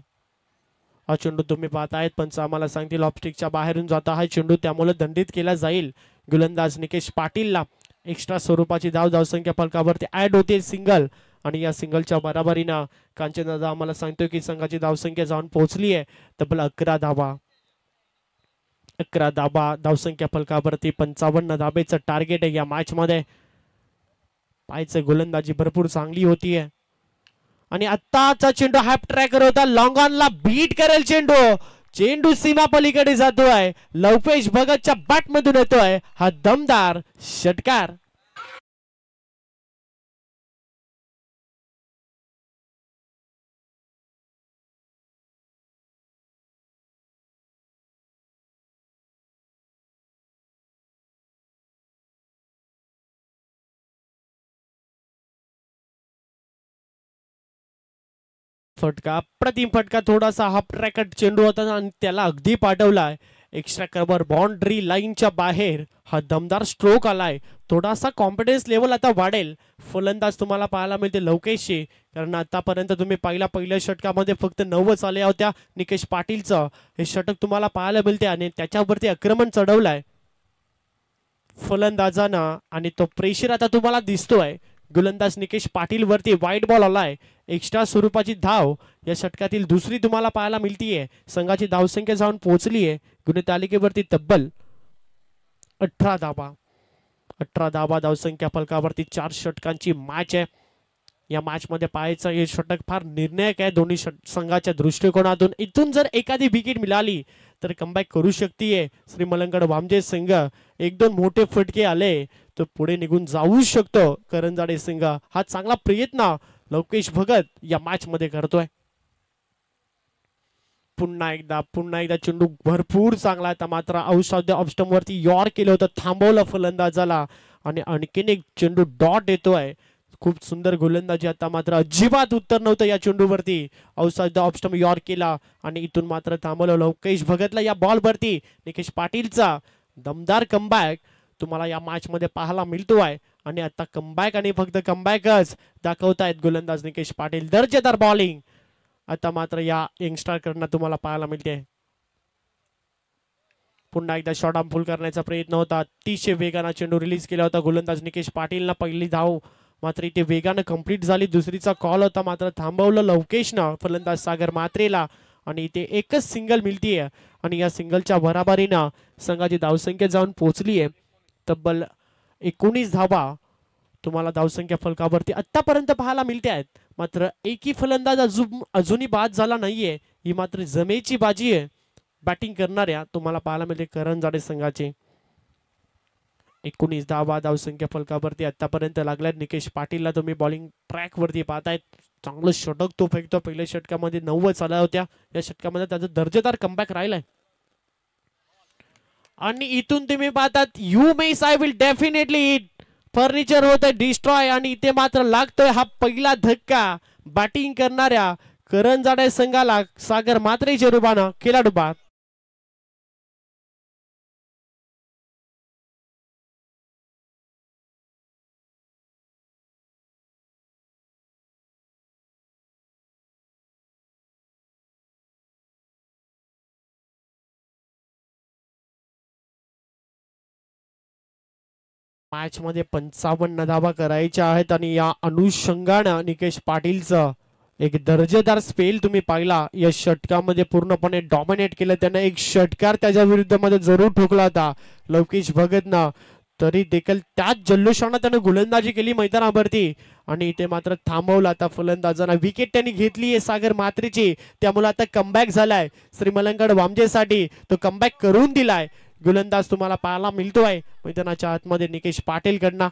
हा चेंडू तुम्ही पाहतायत. पंच आम्हाला सांगतील ऑफस्टिकच्या बाहेरून जाता हा चेंडू, त्यामुळे दंडित केला जाईल. गोलंदाज निकेश पाटीलला एक्स्ट्रा स्वरूपाची धावसंख्या फलकावरती ऍड होते सिंगल. आणि या सिंगलच्या बराबरीनं कांचनदादा आम्हाला सांगतोय की संघाची धावसंख्या जाऊन पोहोचली आहे तब्बल 11 धावा. 11 धावा धावसंख्या फलकावरती 55 धाबेचं टार्गेट आहे या मॅच मध्ये. पायचं गोलंदाजी भरपूर चांगली होतीये आणि आत्ताचा चेंडू हाफ ट्रॅकर होता, लॉंग ऑनला बीट करेल चेंडू सीमा पलीकडे जातोय. लवकेश भगतच्या बॅट मधून येतोय हा दमदार षटकार. फटका, प्रतिम फटका, थोडासा हाफ ट्रॅकेट चेंडू होता आणि त्याला अगदी पाठवलाय एक्स्ट्रा कव्हर बाउंड्री लाईनच्या बाहेर. हा दमदार स्ट्रोक आलाय. थोडासा कॉन्फिडन्स लेवल आता वाढेल फलंदाज तुम्हाला पाहायला मिळते लवकेशची, कारण आतापर्यंत तुम्ही पहिल्या षटकामध्ये फक्त 9 आल्या होत्या. निकेश पाटीलचं हे षटक तुम्हाला पाहायला मिळते आणि त्याच्यावरती आक्रमण चढवलंय फलंदाजानं आणि तो प्रेशर आता तुम्हाला दिसतोय. गोलंदाज निकेश पाटील वरती वाईट बॉल आलाय. एक्स्ट्रा स्वरूपाची धाव या षटकातील दुसरी तुम्हाला पाहायला मिळतीये. संघाची धावसंख्या जाऊन पोहोचलीये गुण तालिकेवरती तब्बल 18 धावा. 18 धावा धावसंख्या फलकावरती 4 षटकांची मॅच आहे. या मॅच मध्ये पाहायचं हे षटक फार निर्णायक आहे दोन्ही संघाच्या दृष्टिकोनातून. इथून जर एखादी विकेट मिळाली तर कमबॅक करू शकतीये श्री मलंगड वामजे संघ. 1-2 मोठे फटके आले तो पुढे निघून जाऊ शकतो करंजाडे संघ. हा चांगला प्रयत्न लवकेश भगत या मॅच मध्ये करतोय. पुन्हा एकदा चेंडू भरपूर चांगला आहे. मात्र औषध ऑफस्टम वरती यॉर केलं होतं, थांबवलं फलंदाजाला आणि आणखीन एक चेंडू डॉट येतोय. खूप सुंदर गोलंदाजी. आता मात्र अजिबात उत्तर नव्हतं या चेंडूवरती. औषध ऑफस्टम यॉर केला आणि इथून मात्र थांबवलं लवकेश भगतला. या बॉल वरती निकेश पाटीलचा दमदार कमबॅक तुम्हाला या मॅच मध्ये पाहायला मिळतोय आणि आता कमबॅक आणि फक्त कमबॅकच दाखवतायत गोलंदाज निकेश पाटील. दर्जेदार बॉलिंग आता मात्र या यंगस्टर कडनं तुम्हाला पाहायला मिळते. पुन्हा एकदा शॉर्ट आर्म फुल करण्याचा प्रयत्न होता. अतिशय वेगाने चेंडू रिलीज केला होता गोलंदाज निकेश पाटीलला. पहिली धाव मात्र इथे वेगाने कंप्लीट झाली. दुसरीचा कॉल होता मात्र थांबवलं लवकेशनं फलंदाज सागर मात्रेला आणि इथे एकच सिंगल मिळतीये आणि या सिंगलच्या बराबरीनं संघाची धावसंख्या जाऊन पोहोचली आहे तब्बल 19 धावा तुम्हाला धावसंख्या फलकावरती आतापर्यंत पाहायला मिळते आहेत. मात्र एकही फलंदाज अजूनही बाद झाला नाहीये. ही मात्र जमेची बाजी आहे बॅटिंग करणाऱ्या तुम्हाला पाहायला मिळते करंजाडे संघाची. 19 धावा धावसंख्या फलकावरती आतापर्यंत लागल्यात. निकेश पाटीलला तुम्ही बॉलिंग ट्रॅक वरती पाहतायत. चांगलं षटक तो फेकतो. पहिल्या षटकामध्ये 9 आल्या होत्या. या षटकामध्ये त्याचा दर्जेदार कमबॅक राहिलाय आणि इथून तुम्ही पाहतात you mess I will definitely it furniture होत डिस्ट्रॉय आणि इथे मात्र लागतोय हा पहिला धक्का बॅटिंग करणाऱ्या करंजाडे संघाला. सागर मात्रेच्या रूपानं खेळाडू बाद. मॅच मध्ये 55 धावा करायच्या आहेत आणि या अनुषंगानं निकेश पाटीलचं एक दर्जेदार स्पेल तुम्ही पाहिला. या षटकामध्ये पूर्णपणे डॉमिनेट केलं त्याने. एक षटकार त्याच्या विरुद्ध मध्ये जरूर ठोकला होता लवकेश भगतनं. तरी देखील त्याच जल्लोषानं त्याने गोलंदाजी केली मैदानावरती आणि इथे मात्र थांबवलं आता फलंदाजांना. विकेट त्यांनी घेतली आहे सागर मात्रेची. त्यामुळे आता कमबॅक झालाय श्री मलंगड वामजेसाठी. तो कमबॅक करून दिलाय. गोलंदाज तुम्हाला पाहायला मिळतोय मैदानाच्या आतमध्ये निकेश पाटील कडनं.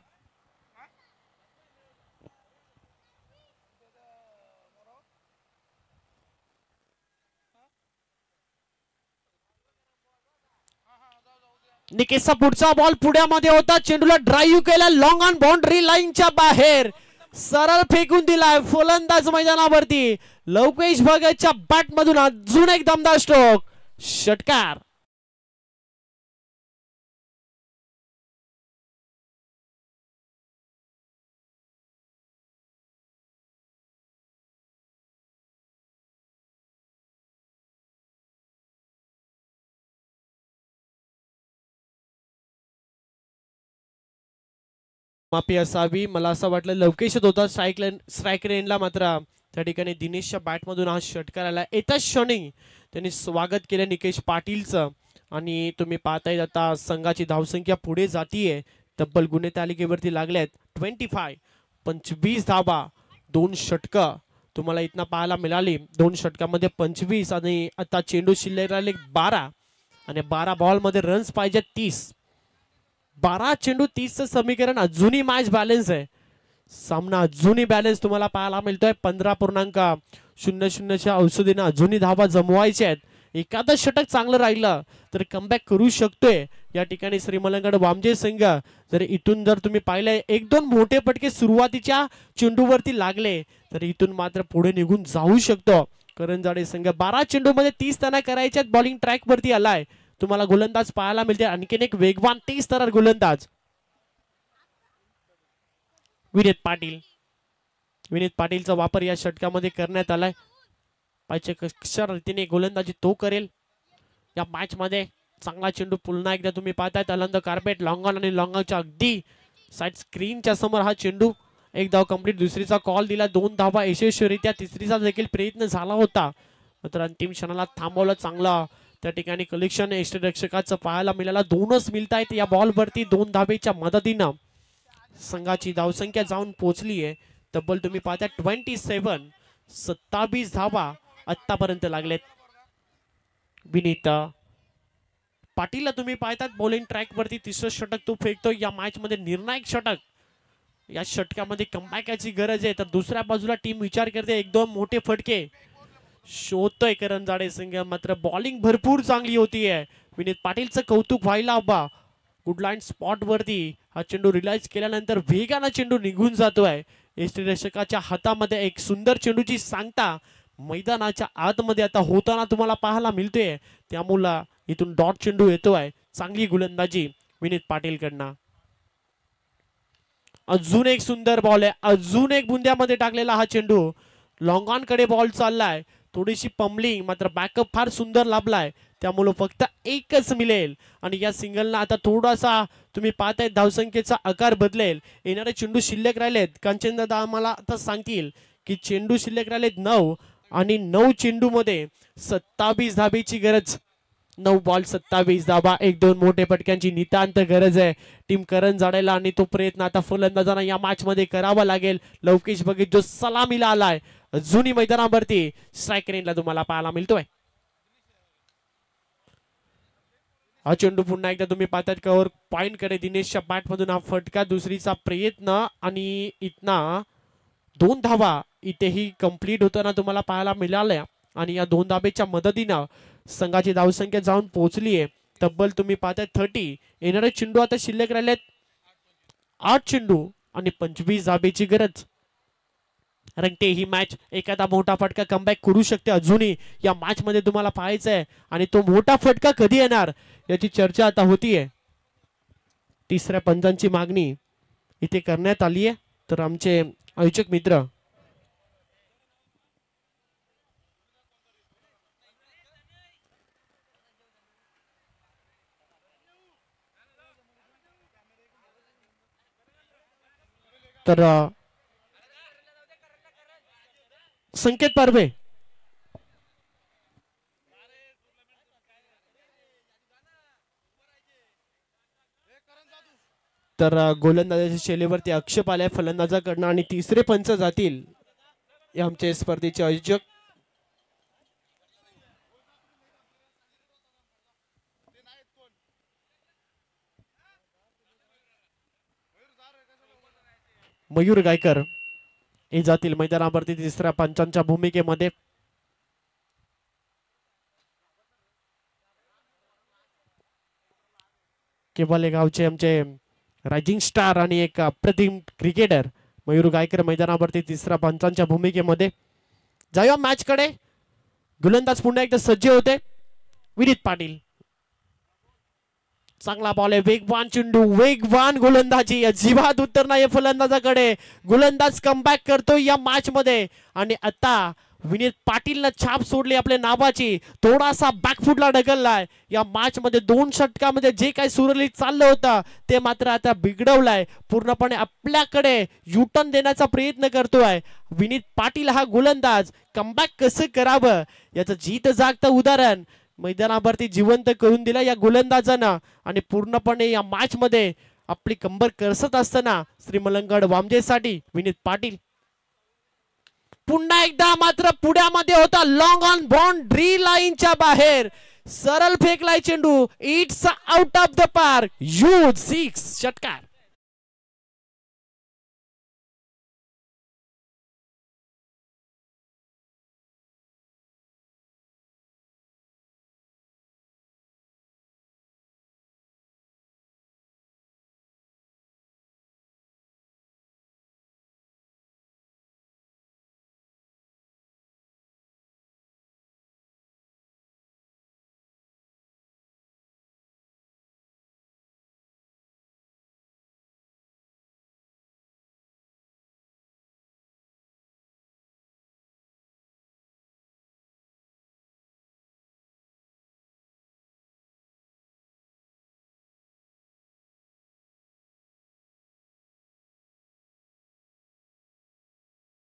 निकेशचा पुढचा बॉल पुढ्यामध्ये होता, चेंडूला ड्राईव्ह केला, लॉंग ऑन बाउंड्री लाईनच्या बाहेर सरळ फेकून दिलाय फलंदाज मैदानावरती. लवकेश भगतच्या बॅट मधून अजून एक दमदार स्ट्रोक, षटकार. माफी असावी, मला असं वाटलं लवकेशच होता स्ट्राईक रेनला, मात्र त्या ठिकाणी दिनेशच्या बॅटमधून हा षटकार आला. येत्याच क्षणी त्यांनी स्वागत केलं निकेश पाटीलचं. आणि तुम्ही पाहताय आता संघाची धावसंख्या पुढे जातीये, तब्बल गुन्हे तालिकेवरती लागलेत 25 धावा, 2 षटकं तुम्हाला इथनं पाहायला मिळाली. 2 षटकामध्ये 25 आणि आता चेंडू शिल्लक राहिले 12 आणि 12 बॉल मध्ये रन्स पाहिजे 30. 12 चेंडू 30चं समीकरण अजूनही मॅच बॅलन्स आहे. सामना अजूनही बॅलन्स तुम्हाला पाहायला मिळतोय. 15.00च्या औषधीनं अजूनही धावा जमवायच्या आहेत. एखादं षटक चांगलं राहिलं तर कमबॅक करू शकतोय या ठिकाणी श्रीमलंगड वामजे संघ. जर इथून जर तुम्ही पाहिलंय 1-2 मोठे फटके सुरुवातीच्या चेंडूवरती लागले तर इथून मात्र पुढे निघून जाऊ शकतो करंजाडे संघ. 12 चेंडूमध्ये 30 त्यांना करायच्यात. बॉलिंग ट्रॅक वरती आलाय, तुम्हाला गोलंदाज पाहायला मिळते. आणखीन एक वेगवान 30 थरार गोलंदाज विनीत पाटीलचा वापर या षटकामध्ये करण्यात आलाय. पाहिजे कशा रीतीने गोलंदाजी तो करेल या मॅच मध्ये. चांगला चेंडू पुन्हा एकदा तुम्ही पाहताय अलंद कार्पेट, लॉंगॉन आणि लॉंगॉनच्या अगदी साइड स्क्रीनच्या समोर हा चेंडू. 1 धाव कंप्लीट, दुसरीचा कॉल दिला, 2 धावा यशस्वीरित्या, तिसरीचा देखील प्रयत्न झाला होता मात्र अंतिम क्षणाला थांबवलं. चांगला त्या ठिकाणी कलेक्शन यष्टिरक्षकाचं पाहायला मिळाला. 2च मिळतायत या बॉलवरती. 2 धावेच्या मदतीनं संघाची धावसंख्या जाऊन पोहोचली आहे तब्बल तुम्ही पाहता 27 धावा आतापर्यंत लागलेत. विनीत पाटीलला तुम्ही पाहतात बॉलिंग ट्रॅक वरती 3रं षटक तो फेकतो या मॅच मध्ये, निर्णायक षटक. या षटकामध्ये कमबॅकची गरज आहे. तर दुसऱ्या बाजूला टीम विचार करते 1-2 मोठे फटके शोधतोय करंजाडे संघ, मात्र बॉलिंग भरपूर चांगली होतीये. विनीत पाटीलचं कौतुक व्हायला हवा. गुड लाईन स्पॉट वरती हा चेंडू रिलाइज केल्यानंतर वेगानं चेंडू निघून जातोय. यष्टिरक्षकाच्या हातामध्ये एक सुंदर चेंडूची सांगता मैदानाच्या आतमध्ये आता होताना तुम्हाला पाहायला मिळतोय. त्यामुळे इथून डॉट चेंडू येतोय. चांगली गोलंदाजी विनीत पाटील कडनं. अजून एक सुंदर बॉल आहे, अजून एक बुंद्यामध्ये टाकलेला हा चेंडू. लॉंग ऑन कडे बॉल चाललाय, थोडीशी पम्बलिंग, मात्र बॅकअप फार सुंदर लाभलाय. त्यामुळे फक्त 1च मिळेल आणि या सिंगलना आता थोडासा तुम्ही पाहताय धावसंख्येचा आकार बदलेल. येणारे चेंडू शिल्लक राहिलेत. कांचनदादा आम्हाला आता सांगतील की चेंडू शिल्लक राहिलेत 9 आणि 9 चेंडू मध्ये 27 धाबेची गरज. 9 बॉल 27 धाबा, 1-2 मोठे फटक्यांची नितांत गरज आहे टीम करंजाडेला. आणि तो प्रयत्न आता फलंदाजांना या मॅच मध्ये करावा लागेल. लवकेश भगत जो सलामीला आलाय अजूनही मैदानावरती स्ट्राईक रेंजला तुम्हाला पाहायला मिळतोय. हा चेंडू पुन्हा एकदा तुम्ही पाहतात कव्हर पॉइंट कडे दिनेशच्या बॅट मधून हा फटका, दुसरीचा प्रयत्न आणि इथना 2 धावा इथेही कंप्लीट होताना तुम्हाला पाहायला मिळाल्या. आणि या 2 धाबेच्या मदतीनं संघाची धावसंख्या जाऊन पोहोचली आहे तब्बल तुम्ही पाहताय 30. येणारे चेंडू आता शिल्लक राहिलेत 8 चेंडू आणि 25 धाबेची गरज. रंगते ही मॅच एखादा मोठा फटका कमबॅक करू शकते अजूनही या मॅच मध्ये तुम्हाला पाहायचं आहे. आणि तो मोठा फटका कधी येणार याची चर्चा आता होतीये. 3ऱ्या पंचांची मागणी इथे करण्यात आली आहे. तर आमचे आयोजक मित्र तर संकेत पारवे तर गोलंदाजाच्या शैलीवरती आक्षेप आलाय फलंदाजाकडनं आणि 3रे पंच जातील हे आमचे स्पर्धेचे आयोजक. मयूर गायकर हे जातील मैदानावरती 3ऱ्या पंचांच्या भूमिकेमध्ये. केवळ गावचे आमचे रायझिंग स्टार आणि एक अप्रतिम क्रिकेटर मयूर गायकर मैदानावरती तिसऱ्या पंचांच्या भूमिकेमध्ये. जाऊया मॅच कडे. गोलंदाज पुन्हा एकदा सज्ज होते. विनीत पाटील. चांगला बॉल आहे, वेगवान चेंडू, वेगवान गोलंदाजी, अजिबात उत्तर नाही फलंदाजाकडे. गोलंदाज कमबॅक करतोय या मॅच मध्ये आणि आता विनीत पाटीलनं छाप सोडली आपल्या नावाची. थोडासा बॅकफुटला ढकललाय या मॅच मध्ये. 2 षटकामध्ये जे काही सुरळीत चाललं होतं ते मात्र आता बिघडवलंय. पूर्णपणे आपल्याकडे युटर्न देण्याचा प्रयत्न करतोय विनीत पाटील हा गोलंदाज. कमबॅक कसं करावं याचं जीत जागतं उदाहरण मैदानावरती जिवंत करून दिला या गोलंदाजानं. आणि पूर्णपणे या मॅच मध्ये आपली कंबर करसत असताना श्री मलंगड वामजेसाठी विनीत पाटील. पुन्हा एकदा मात्र पुढ्यामध्ये होता, लॉंग ऑन बाउंड्री लाईनच्या बाहेर सरळ फेकलाय चेंडू. It's out of the park. Huge 6 षटकार.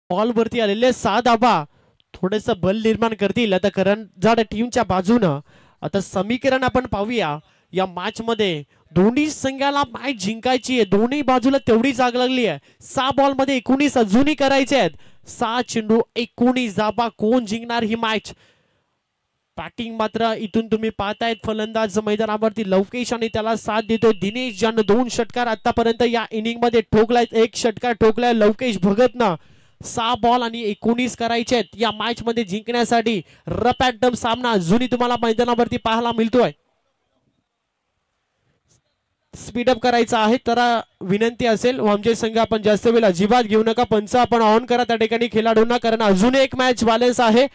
बॉल वरती आलेले 6 धाबा थोडस बल निर्माण करतील आता करंजाड टीमच्या बाजूनं. आता समीकरण आपण पाहूया या मॅच मध्ये. दोन्ही संघाला मॅच जिंकायची आहे, दोन्ही बाजूला तेवढी जाग लागली आहे. 6 बॉल मध्ये 19 अजूनही करायचे आहेत. 6 चेंडू 19 धाबा. कोण जिंकणार ही मॅच? बॅटिंग मात्र इथून तुम्ही पाहतायत फलंदाज मैदानावरती लवकेश आणि त्याला साथ देतोय दिनेश, ज्यानं 2 षटकार आतापर्यंत या इनिंग मध्ये ठोकलाय. 1 षटकार ठोकलाय लवकेश भगतनं. 6 बॉल आणि 19 करायचे आहेत या मॅच मध्ये जिंकण्यासाठी. रफ अँड टफ सामना अजूनही तुम्हाला मैदानावरती पाहायला मिळतोय. स्पीडअप करायचा आहे तर विनंती असेल आमचे संघ आपण जास्त वेळ अजिबात घेऊ नका. पंच आपण ऑन करा त्या ठिकाणी खेळाडूंना, कारण अजून एक मॅच बॅलन्स आहे.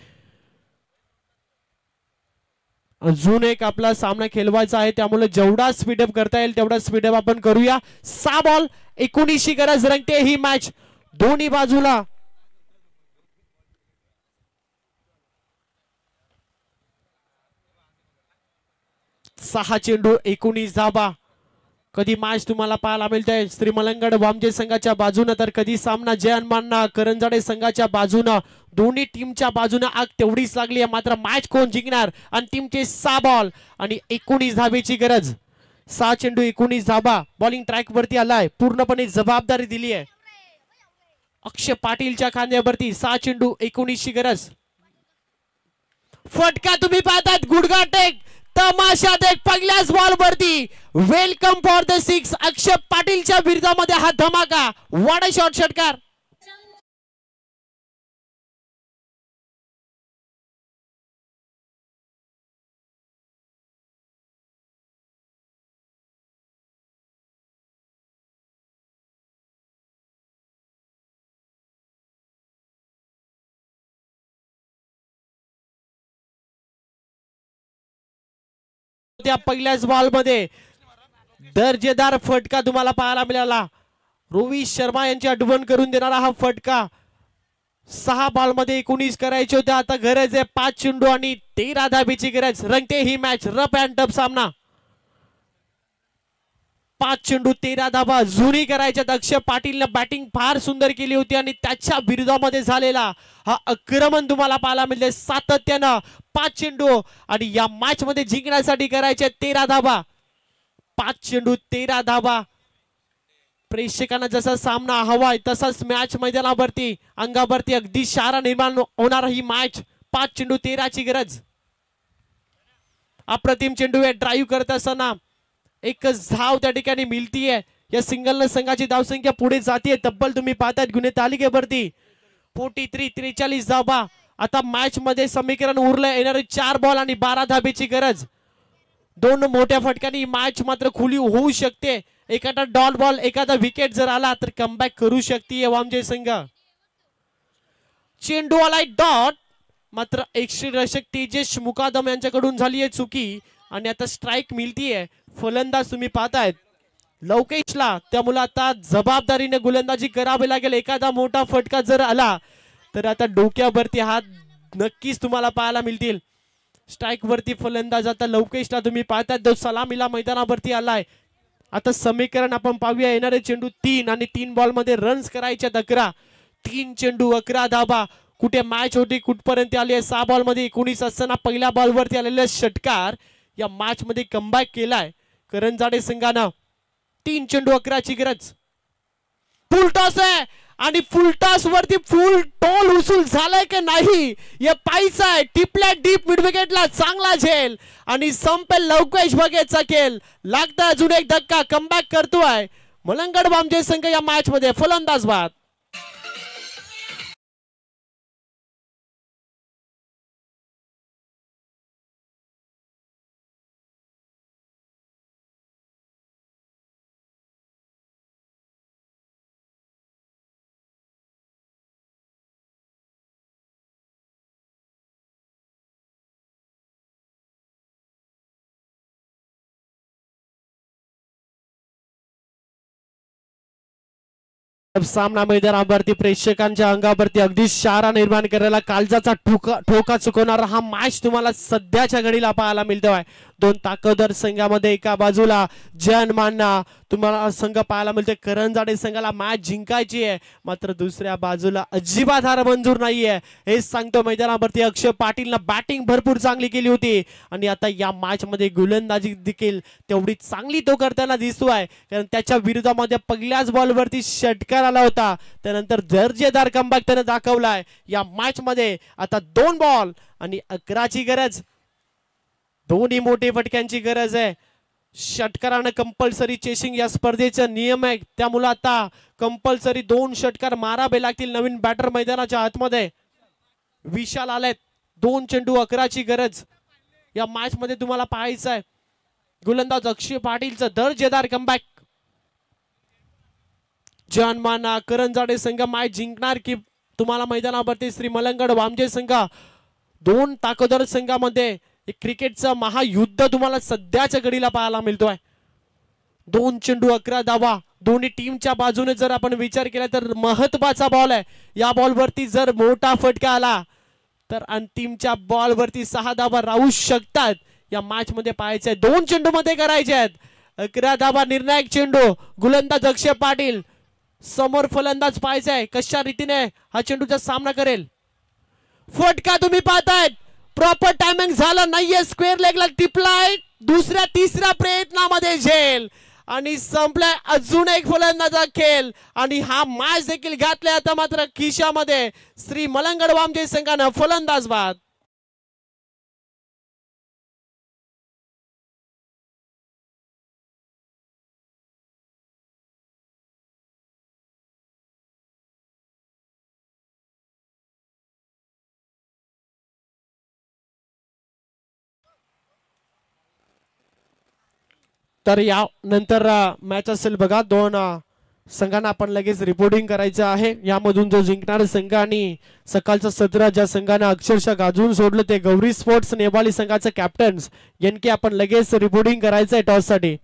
अजून एक आपला सामना खेळवायचा आहे, त्यामुळे जेवढा स्पीडअप करता येईल तेवढा स्पीडअप आपण करूया. 6 बॉल 19 गरज रंगते ही मॅच दोन्ही बाजूला. 6 चेंडू 19 धाबा. कधी मॅच तुम्हाला पाहायला मिळतंय श्री मलंगड वामजे संघाच्या बाजूनं, तर कधी सामना जयनमान्ना करंजाडे संघाच्या बाजूनं. दोन्ही टीमच्या बाजूनं आग तेवढीच लागली आहे. मात्र मॅच कोण जिंकणार? अंतिमचे 6 बॉल आणि 19 धाबेची गरज. 6 चेंडू 19 धाबा. बॉलिंग ट्रॅक वरती आलाय, पूर्णपणे जबाबदारी दिली आहे अक्षय पाटीलच्या खांद्यावरती. 6 चेंडू 19 ची गरज. फटका तुम्ही पाहतात, गुडघा टेक, तमाशा देख पहिल्याच बॉल वरती. वेलकम फॉर द 6 अक्षय पाटीलच्या विरोधामध्ये हा धमाका. व्हाट अ शॉट षटकार. त्या पहिल्याच बॉल मध्ये दर्जेदार फटका तुम्हाला पाहायला मिळाला. रोहित शर्मा यांची आठवण करून देणारा हा फटका. 6 बॉल मध्ये 19 करायचे होते. आता गरज आहे 5 चेंडू आणि 13 धाबेची गरज. रंगते ही मॅच. रफ अँड टफ सामना. 5 चेंडू 13 धाबा जुनी करायच्यात. अक्षय पाटीलने बॅटिंग फार सुंदर केली होती आणि त्याच्या विरोधामध्ये झालेला हा आक्रमण तुम्हाला पाहायला मिळते सातत्यानं. 5 चेंडू आणि या मॅच मध्ये जिंकण्यासाठी करायचे 13 धाबा. 5 चेंडू 13 धाबा. प्रेक्षकांना जसा सामना हवाय तसाच मॅच मैदानावरती अंगावरती अगदी शारा निर्माण होणार ही मॅच. 5 चेंडू 13 ची गरज. अप्रतिम चेंडू आहे. ड्राईव्ह करत असताना एकच धाव त्या ठिकाणी मिळतीये. या सिंगल संघाची धावसंख्या पुढे जाते. तब्बल तुम्ही पाहताय गुन्हे तालिकेवरती 43 धावा. आता मॅच मध्ये समीकरण उरलं. येणारे 4 बॉल आणि 12 धाबेची गरज. दोन मोठ्या फटक्यांनी मॅच मात्र खुली होऊ शकते. एखादा डॉट बॉल एखादा विकेट जर आला तर कमबॅक करू शकते वामजे संघ. चेंडू आलाय डॉट, मात्र रक्षक तेजस मुकादम यांच्याकडून झाली आहे चुकी आणि आता स्ट्राईक मिळतीये. फलंदाज तुम्ही पाहतायत लवकेशला, त्यामुळे आता जबाबदारीने गोलंदाजी करावी लागेल. एखादा मोठा फटका जर आला तर आता डोक्यावरती हात नक्कीच तुम्हाला पाहायला मिळतील. स्ट्राईक वरती फलंदाज आता लवकेशला तुम्ही पाहताय, जो सलामीला मैदानावरती आलाय. आता समीकरण आपण पाहूया. येणारे चेंडू 3 आणि 3 बॉल मध्ये रन्स करायचे 11. 3 चेंडू 11 धाबा. कुठे मॅच होती कुठपर्यंत आली आहे. 6 बॉल मध्ये 19 असताना पहिल्या बॉल वरती आलेला षटकार या मॅच मध्ये कमबॅक केलाय करंजाडे संघानं. 3 चेंडू 11ची गरज. फुल टॉस आहे आणि फुल टॉस वरती फुल टॉल उसूल झालाय की नाही हे पाहायचं आहे. टिपल्या डीप मिड विकेटला चांगला झेल आणि संपेल लवकेश बघेचा खेळ. लागता अजून एक धक्का. कमबॅक करतोय मलंगड वामजे संघ या मॅच मध्ये. फलंदाज बाद. सामना मैदानावरती प्रेक्षकांच्या अंगावरती अगदी शारा निर्माण करायला काळजाचा ठोका चुकवणारा हा मॅच तुम्हाला सध्याच्या घडीला पाहायला मिळतोय. 2 ताकदवर संघामध्ये एका बाजूला जयन मान्ना तुम्हाला संघ पाहायला मिळतोय. करंजाडे संघाला मॅच जिंकायची आहे, मात्र दुसऱ्या बाजूला अजिबात हार मंजूर नाहीये. हेच सांगतो मैदानावरती अक्षय पाटीलनं बॅटिंग भरपूर चांगली केली होती आणि आता या मॅच मध्ये गोलंदाजी देखील तेवढी चांगली तो करताना दिसतोय. कारण त्याच्या विरोधामध्ये पहिल्याच बॉलवरती षटकार आला होता. त्यानंतर दर्जेदार कमबॅक त्याने दाखवलाय. या मॅच मध्ये आता 2 बॉल आणि 11ची गरज. दोन्ही मोठे फटक्यांची गरज आहे. षटकारानं कंपल्सरी चेसिंग या स्पर्धेचा नियम आहे, त्यामुळे आता कंपल्सरी 2 षटकार मारावे लागतील नवीन बॅटर मैदानाच्या आतमध्ये. विशाल आलेत. 2 चेंडू 11ची गरज या मॅच मध्ये तुम्हाला पाहायचं आहे. गोलंदाज अक्षय पाटीलचं दर्जेदार कमबॅक. जानमाना करंजाडे संघ मॅच जिंकणार की तुम्हाला मैदानावरती श्री मलंगड वामजे संघ. 2 ताकदवर संघामध्ये क्रिकेटचं महायुद्ध तुम्हाला सध्याच्या घडीला पाहायला मिळतोय. 2 चेंडू 11 धावा. दोन्ही टीमच्या बाजूने जर आपण विचार केला तर महत्वाचा बॉल आहे. या बॉलवरती जर मोठा फटका आला तर अंतिमच्या बॉलवरती 6 धावा राहू शकतात. या मॅच मध्ये पाहायचंय 2 चेंडू मध्ये करायचे आहेत. 11 धावा निर्णायक चेंडू. गोलंदाज अक्षय पाटील समोर. फलंदाज पाहायचाय कशा रीतीने हा चेंडूचा सामना करेल. फटका तुम्ही पाहतायत. प्रॉपर टायमिंग झालं नाहीये. स्क्वेअर लेगला टिपलाय. दुसऱ्या तिसऱ्या प्रयत्नामध्ये झेल आणि संपलाय अजून एक फलंदाजा खेळ आणि हा मॅच देखील घातलाय आता मात्र खिशामध्ये श्री मलंगड वामजे संघानं. फलंदाज बाद. तर या नंतर मॅच असेल बघा. 2 संघांना आपण लगेच रिपोर्टिंग करायचं आहे. यामधून जो जिंकणारा संघ आणि सकाळचं सत्र ज्या संघाने अक्षरशः गाजवून सोडलं ते गौरी स्पोर्ट्स नेवाली संघाचे कॅप्टन्स यांनी आपण लगेच रिपोर्टिंग करायचं आहे टॉस साठी.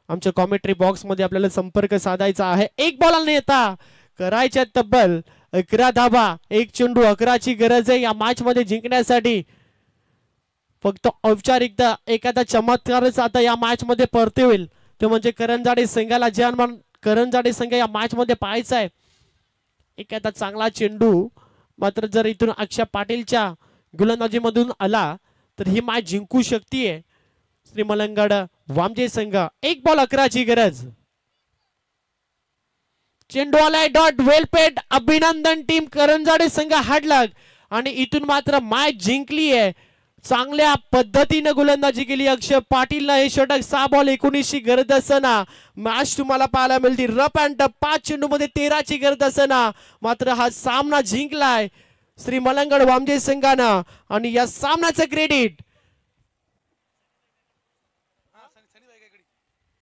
आमच्या कॉमेंट्री बॉक्स मध्ये आपल्याला संपर्क साधायचा आहे. 1 बॉलने येता करायच्या तब्बल 11 धावा. 1 चेंडू 11ची गरज आहे या मॅच मध्ये जिंकण्यासाठी. फक्त औपचारिकता एखादा चमत्कारच आता या मॅच मध्ये परतेल ते म्हणजे करंजाडे संघाला. जानमान करंजाडे संघ या मॅच मध्ये पाहायचा आहे. एखादा चांगला चेंडू मात्र जर इथून अक्षय पाटीलच्या गोलंदाजी मधून आला तर ही मॅच जिंकू शकते श्री मलंगड वामजे संघ. 1 बॉल 11ची गरज. चेंडू आलाय डॉट. वेल पेड. अभिनंदन टीम करंजाडे संघ हाडलक आणि इथून मात्र मॅच जिंकली आहे. चांगल्या पद्धतीने गोलंदाजी केली अक्षय पाटीलनं. हे षटक 6 बॉल 19ची गरज असताना मॅच तुम्हाला पाहायला मिळते. रफ अँड टफ 5 चेंडू मध्ये 13ची गरज असताना मात्र हा सामना जिंकलाय श्री मलंगड वामजे संघानं आणि या सामन्याचं क्रेडिट सनी सनी जाय का इकडे